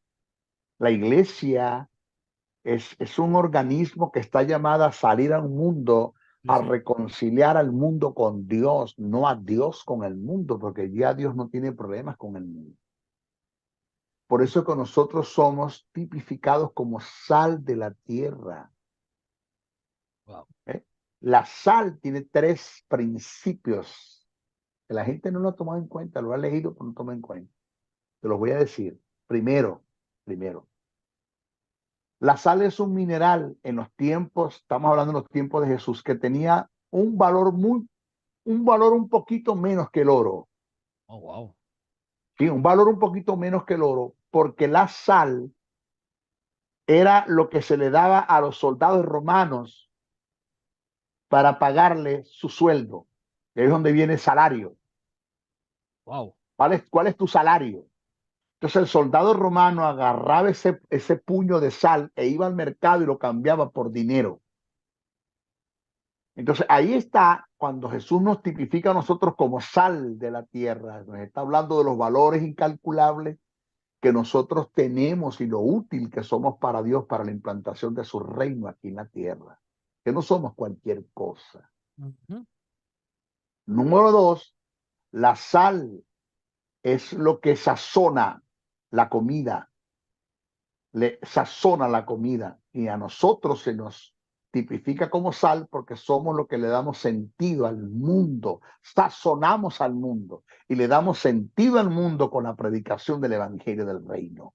[SPEAKER 3] La iglesia es un organismo que está llamada a salir al mundo a
[SPEAKER 2] Sí.
[SPEAKER 3] reconciliar al mundo con Dios, no a Dios con el mundo, porque ya Dios no tiene problemas con el mundo. Por eso que nosotros somos tipificados como sal de la tierra.
[SPEAKER 2] Wow.
[SPEAKER 3] ¿Eh? La sal tiene 3 principios que la gente no lo ha tomado en cuenta, lo ha leído, pero no toma en cuenta. Te los voy a decir. Primero, la sal es un mineral en los tiempos, estamos hablando de los tiempos de Jesús, que tenía un valor un poquito menos que el oro.
[SPEAKER 2] Oh, wow.
[SPEAKER 3] Sí, un valor un poquito menos que el oro, porque la sal era lo que se le daba a los soldados romanos para pagarle su sueldo. Y ahí es donde viene el salario.
[SPEAKER 2] Wow.
[SPEAKER 3] ¿Cuál es tu salario? Entonces el soldado romano agarraba ese puño de sal e iba al mercado y lo cambiaba por dinero. Entonces ahí está cuando Jesús nos tipifica a nosotros como sal de la tierra. Nos está hablando de los valores incalculables que nosotros tenemos y lo útil que somos para Dios para la implantación de su reino aquí en la tierra. Que no somos cualquier cosa.
[SPEAKER 2] Uh-huh.
[SPEAKER 3] Número 2, la sal es lo que sazona la comida. Le sazona la comida y a nosotros se nos tipifica como sal porque somos lo que le damos sentido al mundo, sazonamos al mundo y le damos sentido al mundo con la predicación del evangelio del reino.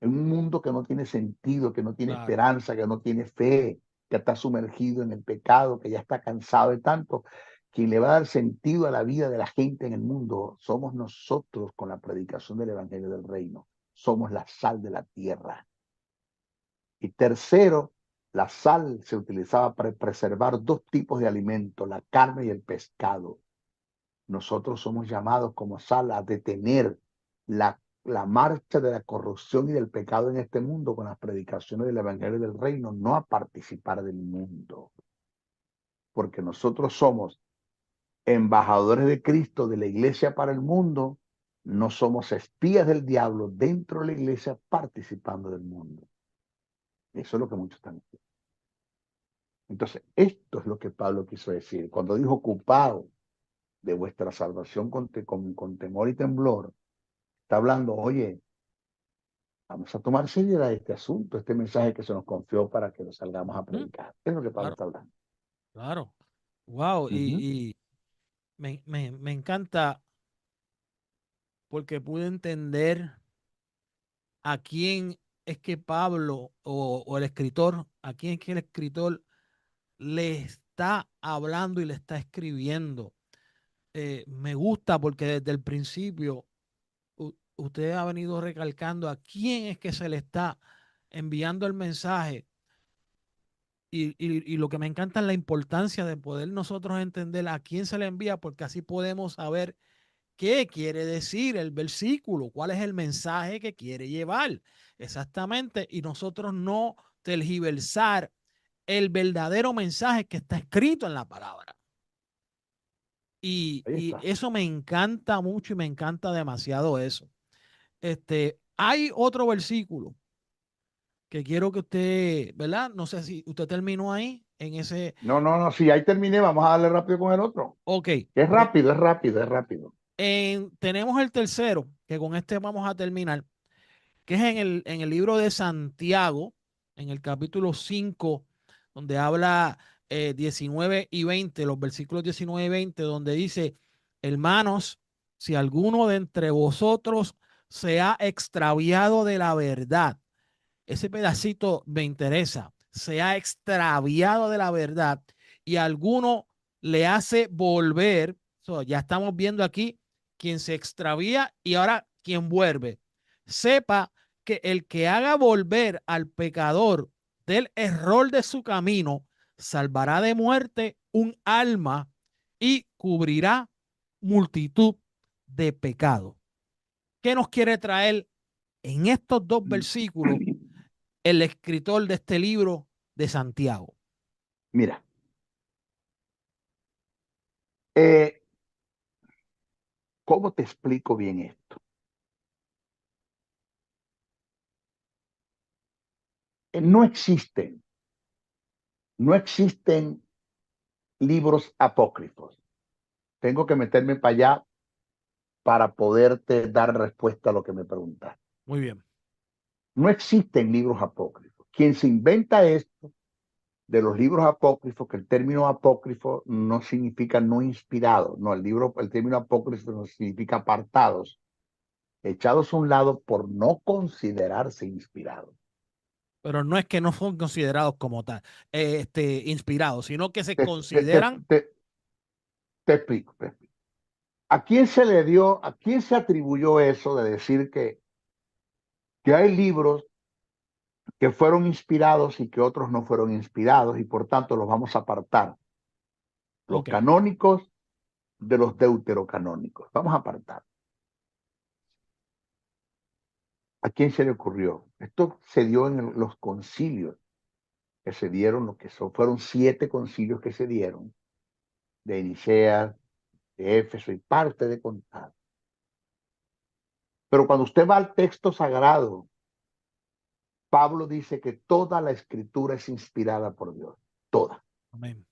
[SPEAKER 3] En un mundo que no tiene sentido, que no tiene
[SPEAKER 2] Claro.
[SPEAKER 3] esperanza, que no tiene fe, que está sumergido en el pecado, que ya está cansado de tanto, quien le va a dar sentido a la vida de la gente en el mundo somos nosotros con la predicación del evangelio del reino. Somos la sal de la tierra. Y tercero, la sal se utilizaba para preservar 2 tipos de alimentos, la carne y el pescado. Nosotros somos llamados como sal a detener la marcha de la corrupción y del pecado en este mundo con las predicaciones del evangelio del reino, no a participar del mundo. Porque nosotros somos embajadores de Cristo, de la iglesia para el mundo, no somos espías del diablo dentro de la iglesia participando del mundo. Eso es lo que muchos están diciendo. Entonces, esto es lo que Pablo quiso decir. Cuando dijo ocupado de vuestra salvación con temor y temblor, está hablando, oye, vamos a tomar seriedad este asunto, este mensaje que se nos confió para que lo salgamos a
[SPEAKER 2] Uh-huh.
[SPEAKER 3] predicar. Es lo que Pablo
[SPEAKER 2] Claro,
[SPEAKER 3] está hablando.
[SPEAKER 2] claro. Wow.
[SPEAKER 3] Ujú.
[SPEAKER 2] Y me encanta porque pude entender a quién es que Pablo o el escritor, a quién es que el escritor le está hablando y le está escribiendo. Me gusta porque desde el principio usted ha venido recalcando a quién es que se le está enviando el mensaje. Y lo que me encanta es la importancia de poder nosotros entender a quién se le envía, porque así podemos saber qué quiere decir el versículo, cuál es el mensaje que quiere llevar exactamente, y nosotros no tergiversar el verdadero mensaje que está escrito en la palabra.
[SPEAKER 3] Ahí
[SPEAKER 2] Y
[SPEAKER 3] está.
[SPEAKER 2] eso me encanta mucho y me encanta demasiado eso. Hay otro versículo que quiero que usted, ¿verdad? No sé si usted terminó ahí en ese.
[SPEAKER 3] No, no, no, sí, ahí terminé, vamos a darle rápido con el otro.
[SPEAKER 2] Ok,
[SPEAKER 3] Es
[SPEAKER 2] pues
[SPEAKER 3] rápido, es rápido, es rápido.
[SPEAKER 2] tenemos el tercero, que con este vamos a terminar, que es en el libro de Santiago, en el capítulo 5, donde habla 19 y 20, los versículos 19 y 20, donde dice, hermanos, si alguno de entre vosotros se ha extraviado de la verdad. Ese pedacito me interesa. Se ha extraviado de la verdad y alguno le hace volver. Ya estamos viendo aquí quien se extravía y ahora quien vuelve. Sepa que el que haga volver al pecador del error de su camino salvará de muerte un alma y cubrirá multitud de pecados. ¿Qué nos quiere traer en estos dos versículos el escritor de este libro de Santiago?
[SPEAKER 3] Mira, ¿cómo te explico bien esto? No existen libros apócrifos. Tengo que meterme para allá para poderte dar respuesta a lo que me preguntas.
[SPEAKER 2] Muy bien.
[SPEAKER 3] No existen libros apócrifos. Quien se inventa esto de los libros apócrifos, que el término apócrifo no significa no inspirado, no, el término apócrifo no significa apartados, echados a un lado por no considerarse inspirados.
[SPEAKER 2] Pero no es que no son considerados como tal, inspirados, sino que se
[SPEAKER 3] Te,
[SPEAKER 2] consideran.
[SPEAKER 3] te explico, te explico. ¿A quién se le dio, a quién se atribuyó eso de decir que hay libros que fueron inspirados y que otros no fueron inspirados y por tanto los vamos a apartar? Los
[SPEAKER 2] Ok.
[SPEAKER 3] canónicos de los deuterocanónicos. Vamos a apartar. ¿A quién se le ocurrió? Esto se dio en los concilios que se dieron, lo que fueron 7 concilios que se dieron, de Nicea, de Éfeso y parte de Contar. Pero cuando usted va al texto sagrado, Pablo dice que toda la escritura es inspirada por Dios. Toda.
[SPEAKER 2] Amén.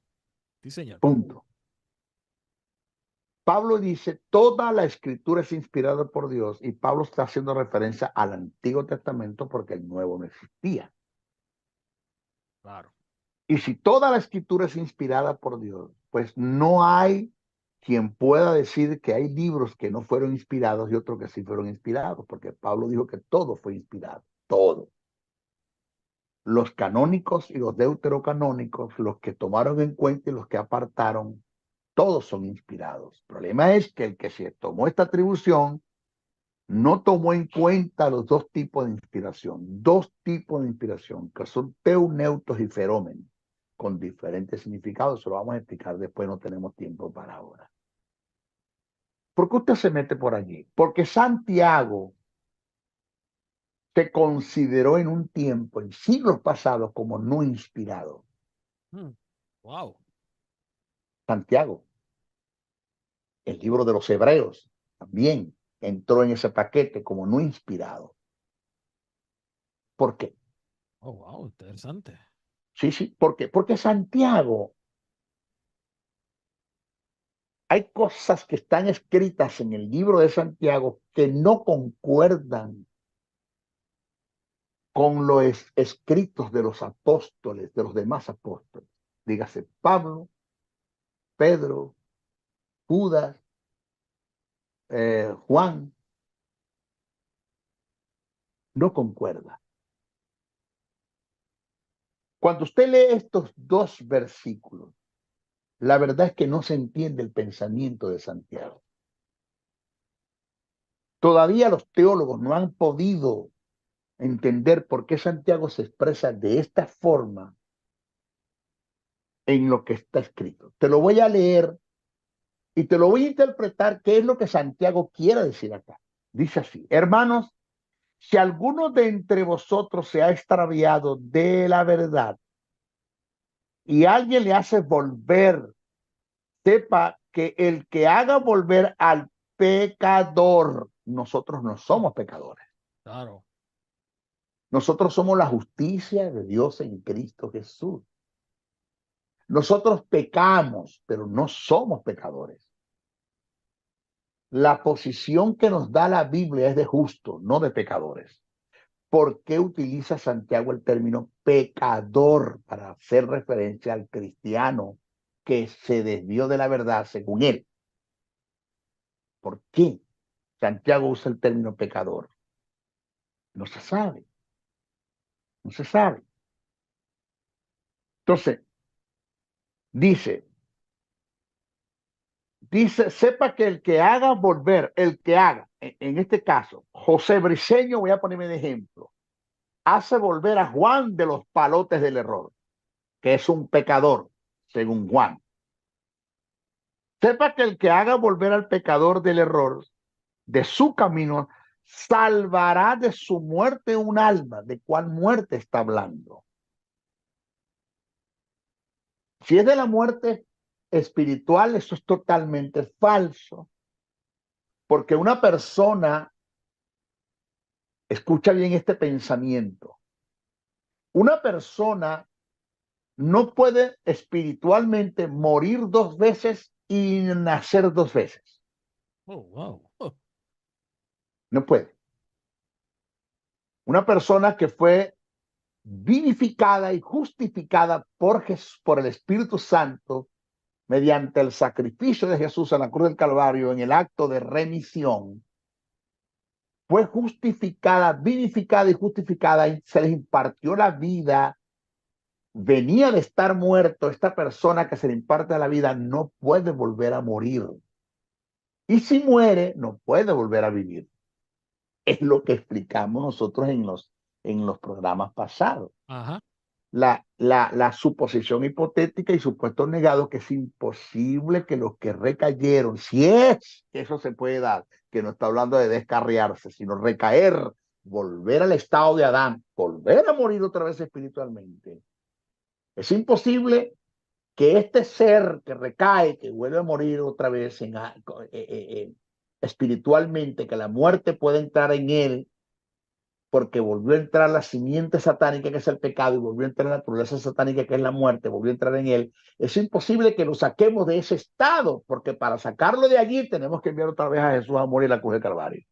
[SPEAKER 2] Sí, señor.
[SPEAKER 3] Punto. Pablo dice, toda la escritura es inspirada por Dios, y Pablo está haciendo referencia al Antiguo Testamento porque el Nuevo no existía.
[SPEAKER 2] Claro.
[SPEAKER 3] Y si toda la escritura es inspirada por Dios, pues no hay quien pueda decir que hay libros que no fueron inspirados y otros que sí fueron inspirados, porque Pablo dijo que todo fue inspirado, todo. Los canónicos y los deuterocanónicos, los que tomaron en cuenta y los que apartaron, todos son inspirados. El problema es que el que se tomó esta atribución no tomó en cuenta los dos tipos de inspiración, que son teuneutos y ferómenos, con diferentes significados. Eso lo vamos a explicar después, no tenemos tiempo para ahora. ¿Por qué usted se mete por allí? Porque Santiago se consideró en un tiempo, en siglos pasados, como no inspirado.
[SPEAKER 2] Wow.
[SPEAKER 3] Santiago, el libro de los Hebreos, también entró en ese paquete como no inspirado. ¿Por qué?
[SPEAKER 2] Oh, wow, interesante.
[SPEAKER 3] Sí, ¿por qué? Porque Santiago, hay cosas que están escritas en el libro de Santiago que no concuerdan con los escritos de los apóstoles, de los demás apóstoles. Dígase Pablo, Pedro, Judas, Juan. No concuerda. Cuando usted lee estos 2 versículos, la verdad es que no se entiende el pensamiento de Santiago. Todavía los teólogos no han podido entender por qué Santiago se expresa de esta forma en lo que está escrito. Te lo voy a leer y te lo voy a interpretar qué es lo que Santiago quiere decir acá. Dice así: hermanos, si alguno de entre vosotros se ha extraviado de la verdad y alguien le hace volver, sepa que el que haga volver al pecador, nosotros no somos pecadores.
[SPEAKER 2] Claro.
[SPEAKER 3] Nosotros somos la justicia de Dios en Cristo Jesús. Nosotros pecamos, pero no somos pecadores. La posición que nos da la Biblia es de justo, no de pecadores. ¿Por qué utiliza Santiago el término pecador para hacer referencia al cristiano que se desvió de la verdad según él? ¿Por qué Santiago usa el término pecador? No se sabe, no se sabe. Entonces, dice, sepa que el que haga volver, el que haga, en este caso, José Briceño, voy a ponerme de ejemplo, hace volver a Juan de los palotes del error, que es un pecador, según Juan. Sepa que el que haga volver al pecador del error, de su camino, salvará de su muerte un alma. ¿De cuál muerte está hablando? Si es de la muerte espiritual, eso es totalmente falso. Porque una persona, escucha bien este pensamiento, una persona no puede espiritualmente morir dos veces y nacer dos veces.
[SPEAKER 2] Oh, wow. Oh.
[SPEAKER 3] No puede. Una persona que fue vivificada y justificada por el Espíritu Santo mediante el sacrificio de Jesús en la cruz del Calvario, en el acto de remisión, fue justificada, vivificada y justificada, y se les impartió la vida. Venía de estar muerto. Esta persona que se le imparte la vida no puede volver a morir. Y si muere, no puede volver a vivir. Es lo que explicamos nosotros en los programas pasados.
[SPEAKER 2] Ajá.
[SPEAKER 3] La suposición hipotética y supuesto negado que es imposible que los que recayeron, si es que eso se puede dar, que no está hablando de descarriarse, sino recaer, volver al estado de Adán, volver a morir otra vez espiritualmente. Es imposible que este ser que recae, que vuelve a morir otra vez espiritualmente, que la muerte pueda entrar en él, porque volvió a entrar la simiente satánica, que es el pecado, y volvió a entrar la naturaleza satánica, que es la muerte, volvió a entrar en él. Es imposible que lo saquemos de ese estado, porque para sacarlo de allí tenemos que enviar otra vez a Jesús a morir en la cruz del Calvario.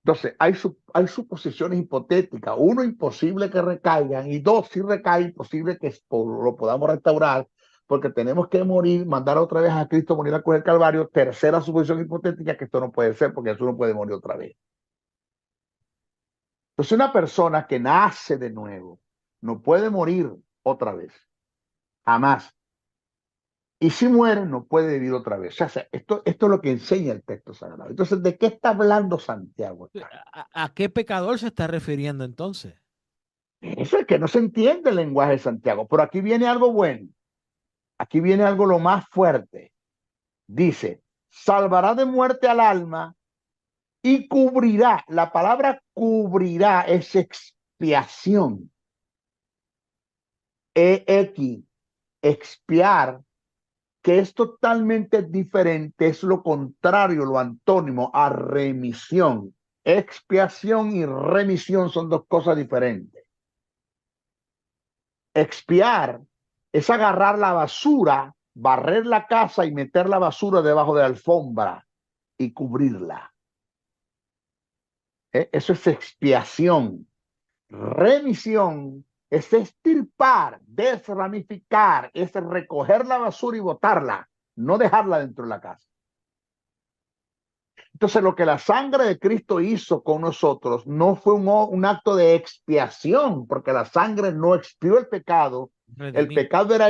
[SPEAKER 3] Entonces, hay suposiciones hipotéticas. Uno, imposible que recaigan, y dos, si recae, imposible que lo podamos restaurar, porque tenemos que morir, mandar otra vez a Cristo a morir en la cruz del Calvario. Tercera suposición hipotética, que esto no puede ser, porque Jesús no puede morir otra vez. Entonces, una persona que nace de nuevo no puede morir otra vez, jamás. Y si muere, no puede vivir otra vez. O sea, esto es lo que enseña el texto sagrado. Entonces, ¿de qué está hablando Santiago?
[SPEAKER 2] ¿A qué pecador se está refiriendo entonces?
[SPEAKER 3] Eso es que no se entiende el lenguaje de Santiago. Pero aquí viene algo bueno. Aquí viene algo lo más fuerte. Dice, salvará de muerte al alma y cubrirá. La palabra cubrirá es expiación. Expiar, que es totalmente diferente, es lo contrario, lo antónimo a remisión. Expiación y remisión son dos cosas diferentes. Expiar es agarrar la basura, barrer la casa y meter la basura debajo de la alfombra y cubrirla. Eso es expiación. Remisión es extirpar, desramificar, es recoger la basura y botarla, no dejarla dentro de la casa. Entonces, lo que la sangre de Cristo hizo con nosotros no fue un acto de expiación, porque la sangre no expió el pecado. El pecado era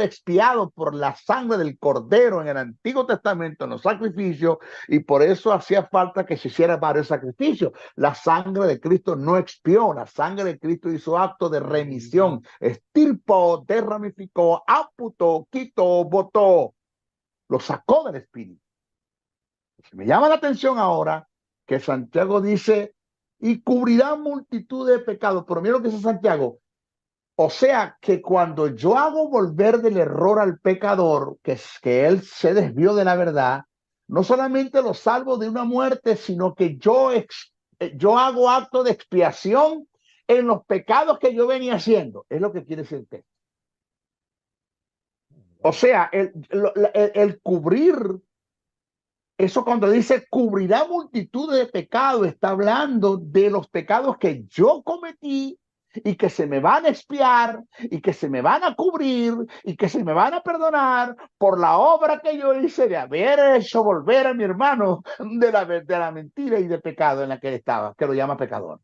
[SPEAKER 3] expiado por la sangre del Cordero en el Antiguo Testamento, en los sacrificios, y por eso hacía falta que se hiciera varios sacrificios. La sangre de Cristo no expió, la sangre de Cristo hizo acto de remisión, extirpó, desramificó, amputó, quitó, botó, lo sacó del espíritu. Me llama la atención ahora que Santiago dice, y cubrirá multitud de pecados. Pero mira lo que dice Santiago. O sea que cuando yo hago volver del error al pecador, que es que él se desvió de la verdad, no solamente lo salvo de una muerte, sino que yo hago acto de expiación en los pecados que yo venía haciendo. Es lo que quiere decir el texto. O sea, el cubrir, eso cuando dice cubrirá multitud de pecados, está hablando de los pecados que yo cometí y que se me van a espiar y que se me van a cubrir y que se me van a perdonar por la obra que yo hice de haber hecho volver a mi hermano de la mentira y de pecado en la que él estaba, que lo llama pecador.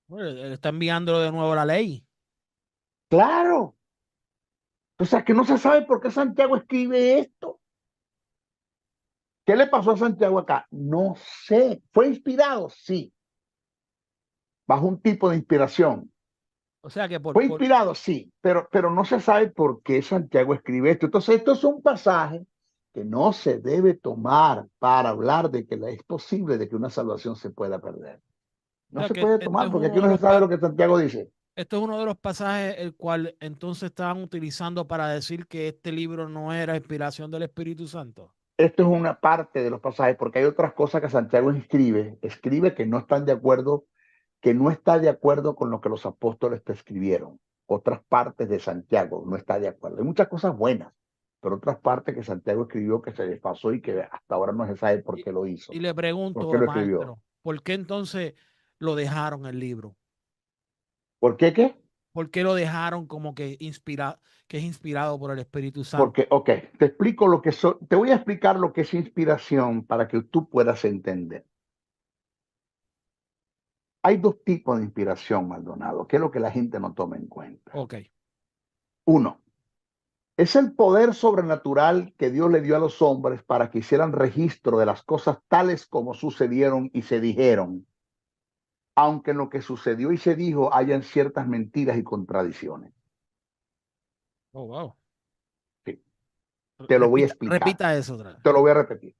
[SPEAKER 2] Bueno, él está enviándolo de nuevo a la ley.
[SPEAKER 3] Claro. O sea, que no se sabe por qué Santiago escribe esto. ¿Qué le pasó a Santiago acá? No sé. ¿Fue inspirado? Sí. Bajo un tipo de inspiración.
[SPEAKER 2] O sea que
[SPEAKER 3] Fue inspirado, sí, pero no se sabe por qué Santiago escribe esto. Entonces, esto es un pasaje que no se debe tomar para hablar de que es posible de que una salvación se pueda perder.
[SPEAKER 2] o
[SPEAKER 3] No
[SPEAKER 2] sea
[SPEAKER 3] se
[SPEAKER 2] que
[SPEAKER 3] puede
[SPEAKER 2] este
[SPEAKER 3] tomar
[SPEAKER 2] es
[SPEAKER 3] porque
[SPEAKER 2] uno
[SPEAKER 3] aquí
[SPEAKER 2] de
[SPEAKER 3] no se
[SPEAKER 2] los
[SPEAKER 3] sabe lo que Santiago dice.
[SPEAKER 2] esto es uno de los pasajes el cual entonces estaban utilizando para decir que este libro no era inspiración del Espíritu Santo.
[SPEAKER 3] Esto es una parte de los pasajes porque hay otras cosas que Santiago escribe que no están de acuerdo, que no está de acuerdo con lo que los apóstoles te escribieron. Otras partes de Santiago no está de acuerdo. Hay muchas cosas buenas, pero otras partes que Santiago escribió que se les pasó y que hasta ahora no se sabe por qué lo hizo,
[SPEAKER 2] Y le
[SPEAKER 3] por qué
[SPEAKER 2] pregunto,
[SPEAKER 3] lo escribió.
[SPEAKER 2] maestro, ¿por qué entonces lo dejaron el libro?
[SPEAKER 3] ¿Por qué qué?
[SPEAKER 2] ¿Por qué lo dejaron como que que es inspirado por el Espíritu Santo?
[SPEAKER 3] Porque, ok, te explico te voy a explicar lo que es inspiración para que tú puedas entender. Hay dos tipos de inspiración, Maldonado, que es lo que la gente no toma en cuenta.
[SPEAKER 2] Ok,
[SPEAKER 3] Uno, es el poder sobrenatural que Dios le dio a los hombres para que hicieran registro de las cosas tales como sucedieron y se dijeron, aunque en lo que sucedió y se dijo hayan ciertas mentiras y contradicciones.
[SPEAKER 2] oh, wow.
[SPEAKER 3] Sí, te lo voy a explicar,
[SPEAKER 2] Repita eso otra vez.
[SPEAKER 3] te lo voy a repetir.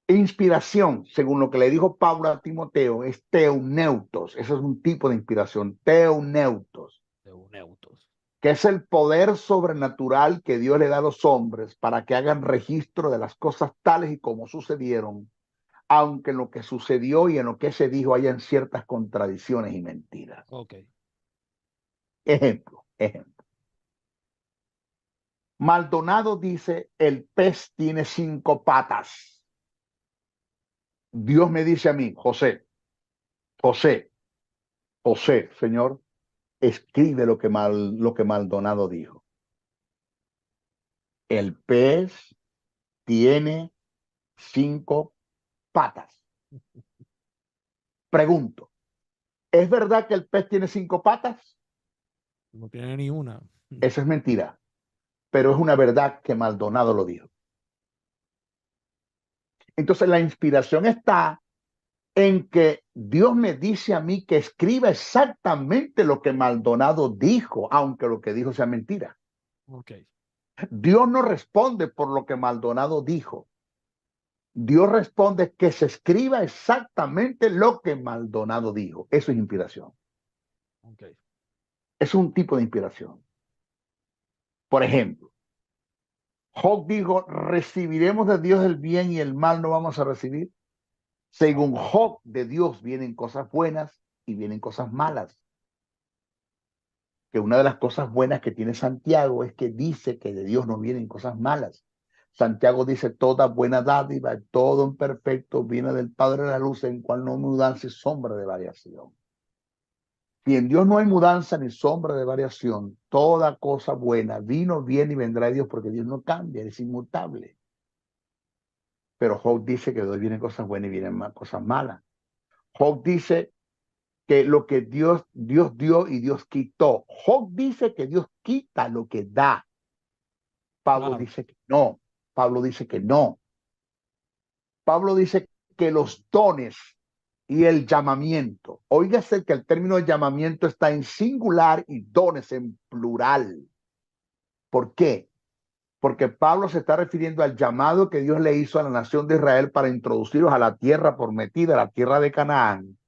[SPEAKER 3] Inspiración, según lo que le dijo Pablo a Timoteo, es teuneutos. Eso es un tipo de inspiración, teuneutos,
[SPEAKER 2] De un eutos.
[SPEAKER 3] que es el poder sobrenatural que Dios le da a los hombres para que hagan registro de las cosas tales y como sucedieron, aunque en lo que sucedió y en lo que se dijo hayan ciertas contradicciones y mentiras.
[SPEAKER 2] Ok.
[SPEAKER 3] Ejemplo. Maldonado dice, el pez tiene 5 patas. Dios me dice a mí, José, Señor, escribe lo que Maldonado dijo. El pez tiene 5 patas. Pregunto, ¿es verdad que el pez tiene 5 patas?
[SPEAKER 2] No tiene ni una.
[SPEAKER 3] Eso es mentira, pero es una verdad que Maldonado lo dijo. Entonces la inspiración está en que Dios me dice a mí que escriba exactamente lo que Maldonado dijo, aunque lo que dijo sea mentira.
[SPEAKER 2] Ok.
[SPEAKER 3] Dios no responde por lo que Maldonado dijo. Dios responde que se escriba exactamente lo que Maldonado dijo. Eso es inspiración.
[SPEAKER 2] Ok.
[SPEAKER 3] Es un tipo de inspiración. Por ejemplo, Job dijo, recibiremos de Dios el bien y el mal no vamos a recibir. Según Job, de Dios vienen cosas buenas y vienen cosas malas. Que una de las cosas buenas que tiene Santiago es que dice que de Dios no vienen cosas malas. Santiago dice, toda buena dádiva, todo en perfecto viene del Padre de la luz, en cual no hay mudanza y sombra de variación. Y en Dios no hay mudanza ni sombra de variación. Toda cosa buena vino, viene y vendrá de Dios, porque Dios no cambia, es inmutable. Pero Job dice que de Dios vienen cosas buenas y vienen cosas malas. Job dice que lo que Dios dio y Dios quitó. Job dice que Dios quita lo que da. Pablo
[SPEAKER 2] Wow.
[SPEAKER 3] dice que no. Pablo dice que no. Pablo dice que los dones y el llamamiento. Óigase que el término de llamamiento está en singular y dones en plural. ¿Por qué? Porque Pablo se está refiriendo al llamado que Dios le hizo a la nación de Israel para introducirlos a la tierra prometida, a la tierra de Canaán.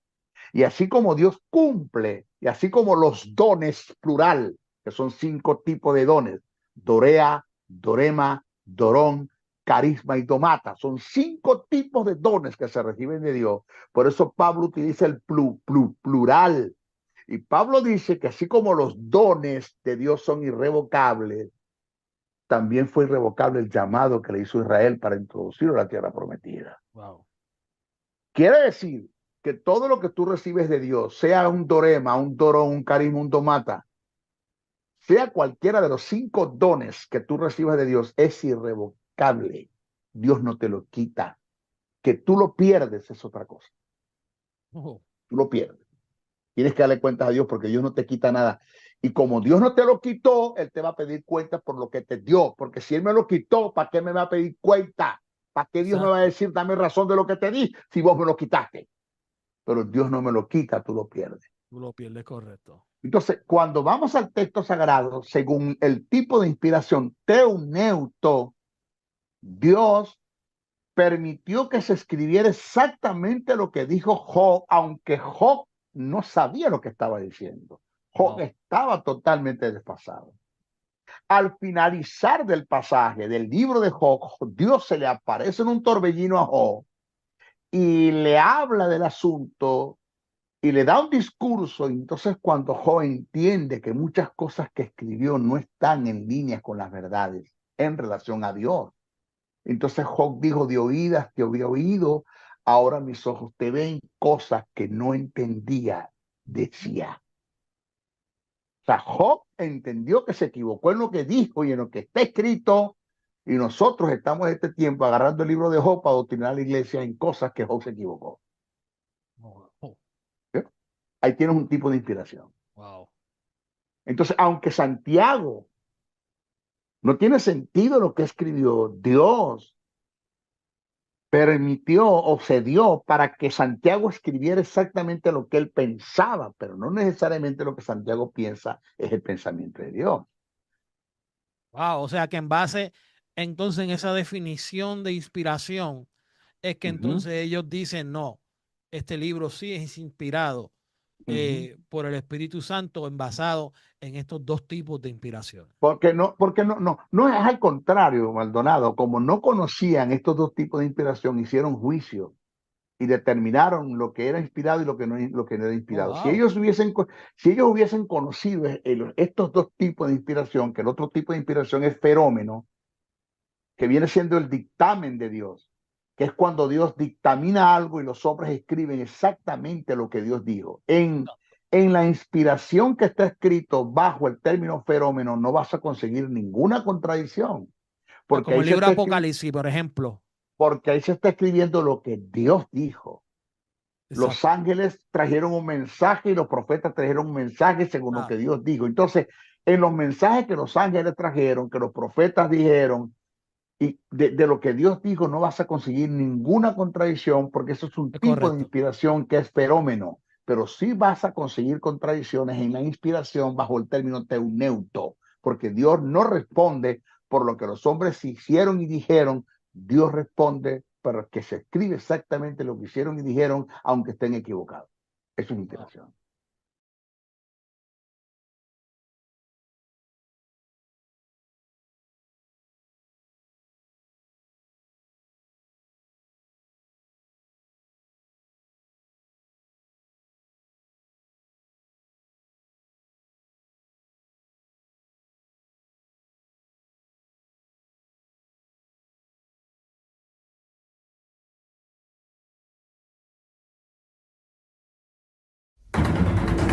[SPEAKER 3] Y así como Dios cumple, y así como los dones plural, que son 5 tipos de dones, Dorea, Dorema, Dorón, carisma y domata, son 5 tipos de dones que se reciben de Dios. Por eso Pablo utiliza el plural. Y Pablo dice que así como los dones de Dios son irrevocables, también fue irrevocable el llamado que le hizo Israel para introducirlo a la tierra prometida.
[SPEAKER 2] Wow.
[SPEAKER 3] Quiere decir que todo lo que tú recibes de Dios, sea un dorema, un dorón, un carisma, un domata, sea cualquiera de los 5 dones que tú recibas de Dios, es irrevocable. Dios no te lo quita. Que tú lo pierdes es otra cosa. Tú lo pierdes. Tienes que darle cuentas a Dios porque Dios no te quita nada. Y como Dios no te lo quitó, Él te va a pedir cuentas por lo que te dio. Porque si Él me lo quitó, ¿para qué me va a pedir cuenta? ¿Para qué Dios me va a decir, dame razón de lo que te di si vos me lo quitaste? Pero Dios no me lo quita, tú lo pierdes.
[SPEAKER 2] Tú lo pierdes, correcto.
[SPEAKER 3] Entonces, cuando vamos al texto sagrado, según el tipo de inspiración, teuneuto, Dios permitió que se escribiera exactamente lo que dijo Job, aunque Job no sabía lo que estaba diciendo. Job estaba totalmente desfasado. Al finalizar del pasaje del libro de Job, Dios se le aparece en un torbellino a Job y le habla del asunto y le da un discurso. Y entonces cuando Job entiende que muchas cosas que escribió no están en línea con las verdades en relación a Dios, entonces Job dijo, de oídas te había oído, ahora mis ojos te ven, cosas que no entendía, decía. O sea, Job entendió que se equivocó en lo que dijo y en lo que está escrito, y nosotros estamos en este tiempo agarrando el libro de Job para doctrinar a la iglesia en cosas que Job se equivocó. ¿Sí? Ahí tienes un tipo de inspiración. Entonces, aunque Santiago no tiene sentido lo que escribió, Dios permitió o cedió para que Santiago escribiera exactamente lo que él pensaba, pero no necesariamente lo que Santiago piensa es el pensamiento de Dios.
[SPEAKER 2] O sea que en base entonces en esa definición de inspiración es que entonces ellos dicen, no, este libro sí es inspirado por el Espíritu Santo, basado en estos 2 tipos de inspiración.
[SPEAKER 3] Porque no es al contrario, Maldonado. Como no conocían estos 2 tipos de inspiración, hicieron juicio y determinaron lo que era inspirado y lo que no era inspirado. Si ellos hubiesen conocido estos 2 tipos de inspiración, que el otro tipo de inspiración es fenómeno, que viene siendo el dictamen de Dios, que es cuando Dios dictamina algo y los hombres escriben exactamente lo que Dios dijo. En la inspiración que está escrito bajo el término fenómeno no vas a conseguir ninguna contradicción. Porque
[SPEAKER 2] como el libro de Apocalipsis, por ejemplo.
[SPEAKER 3] Porque ahí se está escribiendo lo que Dios dijo. Exacto. Los ángeles trajeron un mensaje y los profetas trajeron un mensaje según lo que Dios dijo. Entonces, en los mensajes que los ángeles trajeron, que los profetas dijeron, y de lo que Dios dijo, no vas a conseguir ninguna contradicción, porque eso es un tipo de inspiración que es fenómeno. Pero sí vas a conseguir contradicciones en la inspiración bajo el término teuneuto, porque Dios no responde por lo que los hombres hicieron y dijeron. Dios responde para que se escribe exactamente lo que hicieron y dijeron, aunque estén equivocados. Eso es inspiración.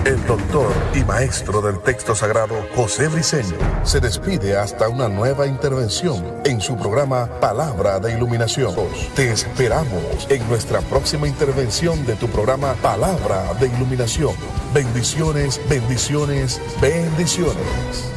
[SPEAKER 1] El doctor y maestro del texto sagrado, José Briceño, se despide hasta una nueva intervención en su programa Palabra de Iluminación. Te esperamos en nuestra próxima intervención de tu programa Palabra de Iluminación. Bendiciones, bendiciones, bendiciones.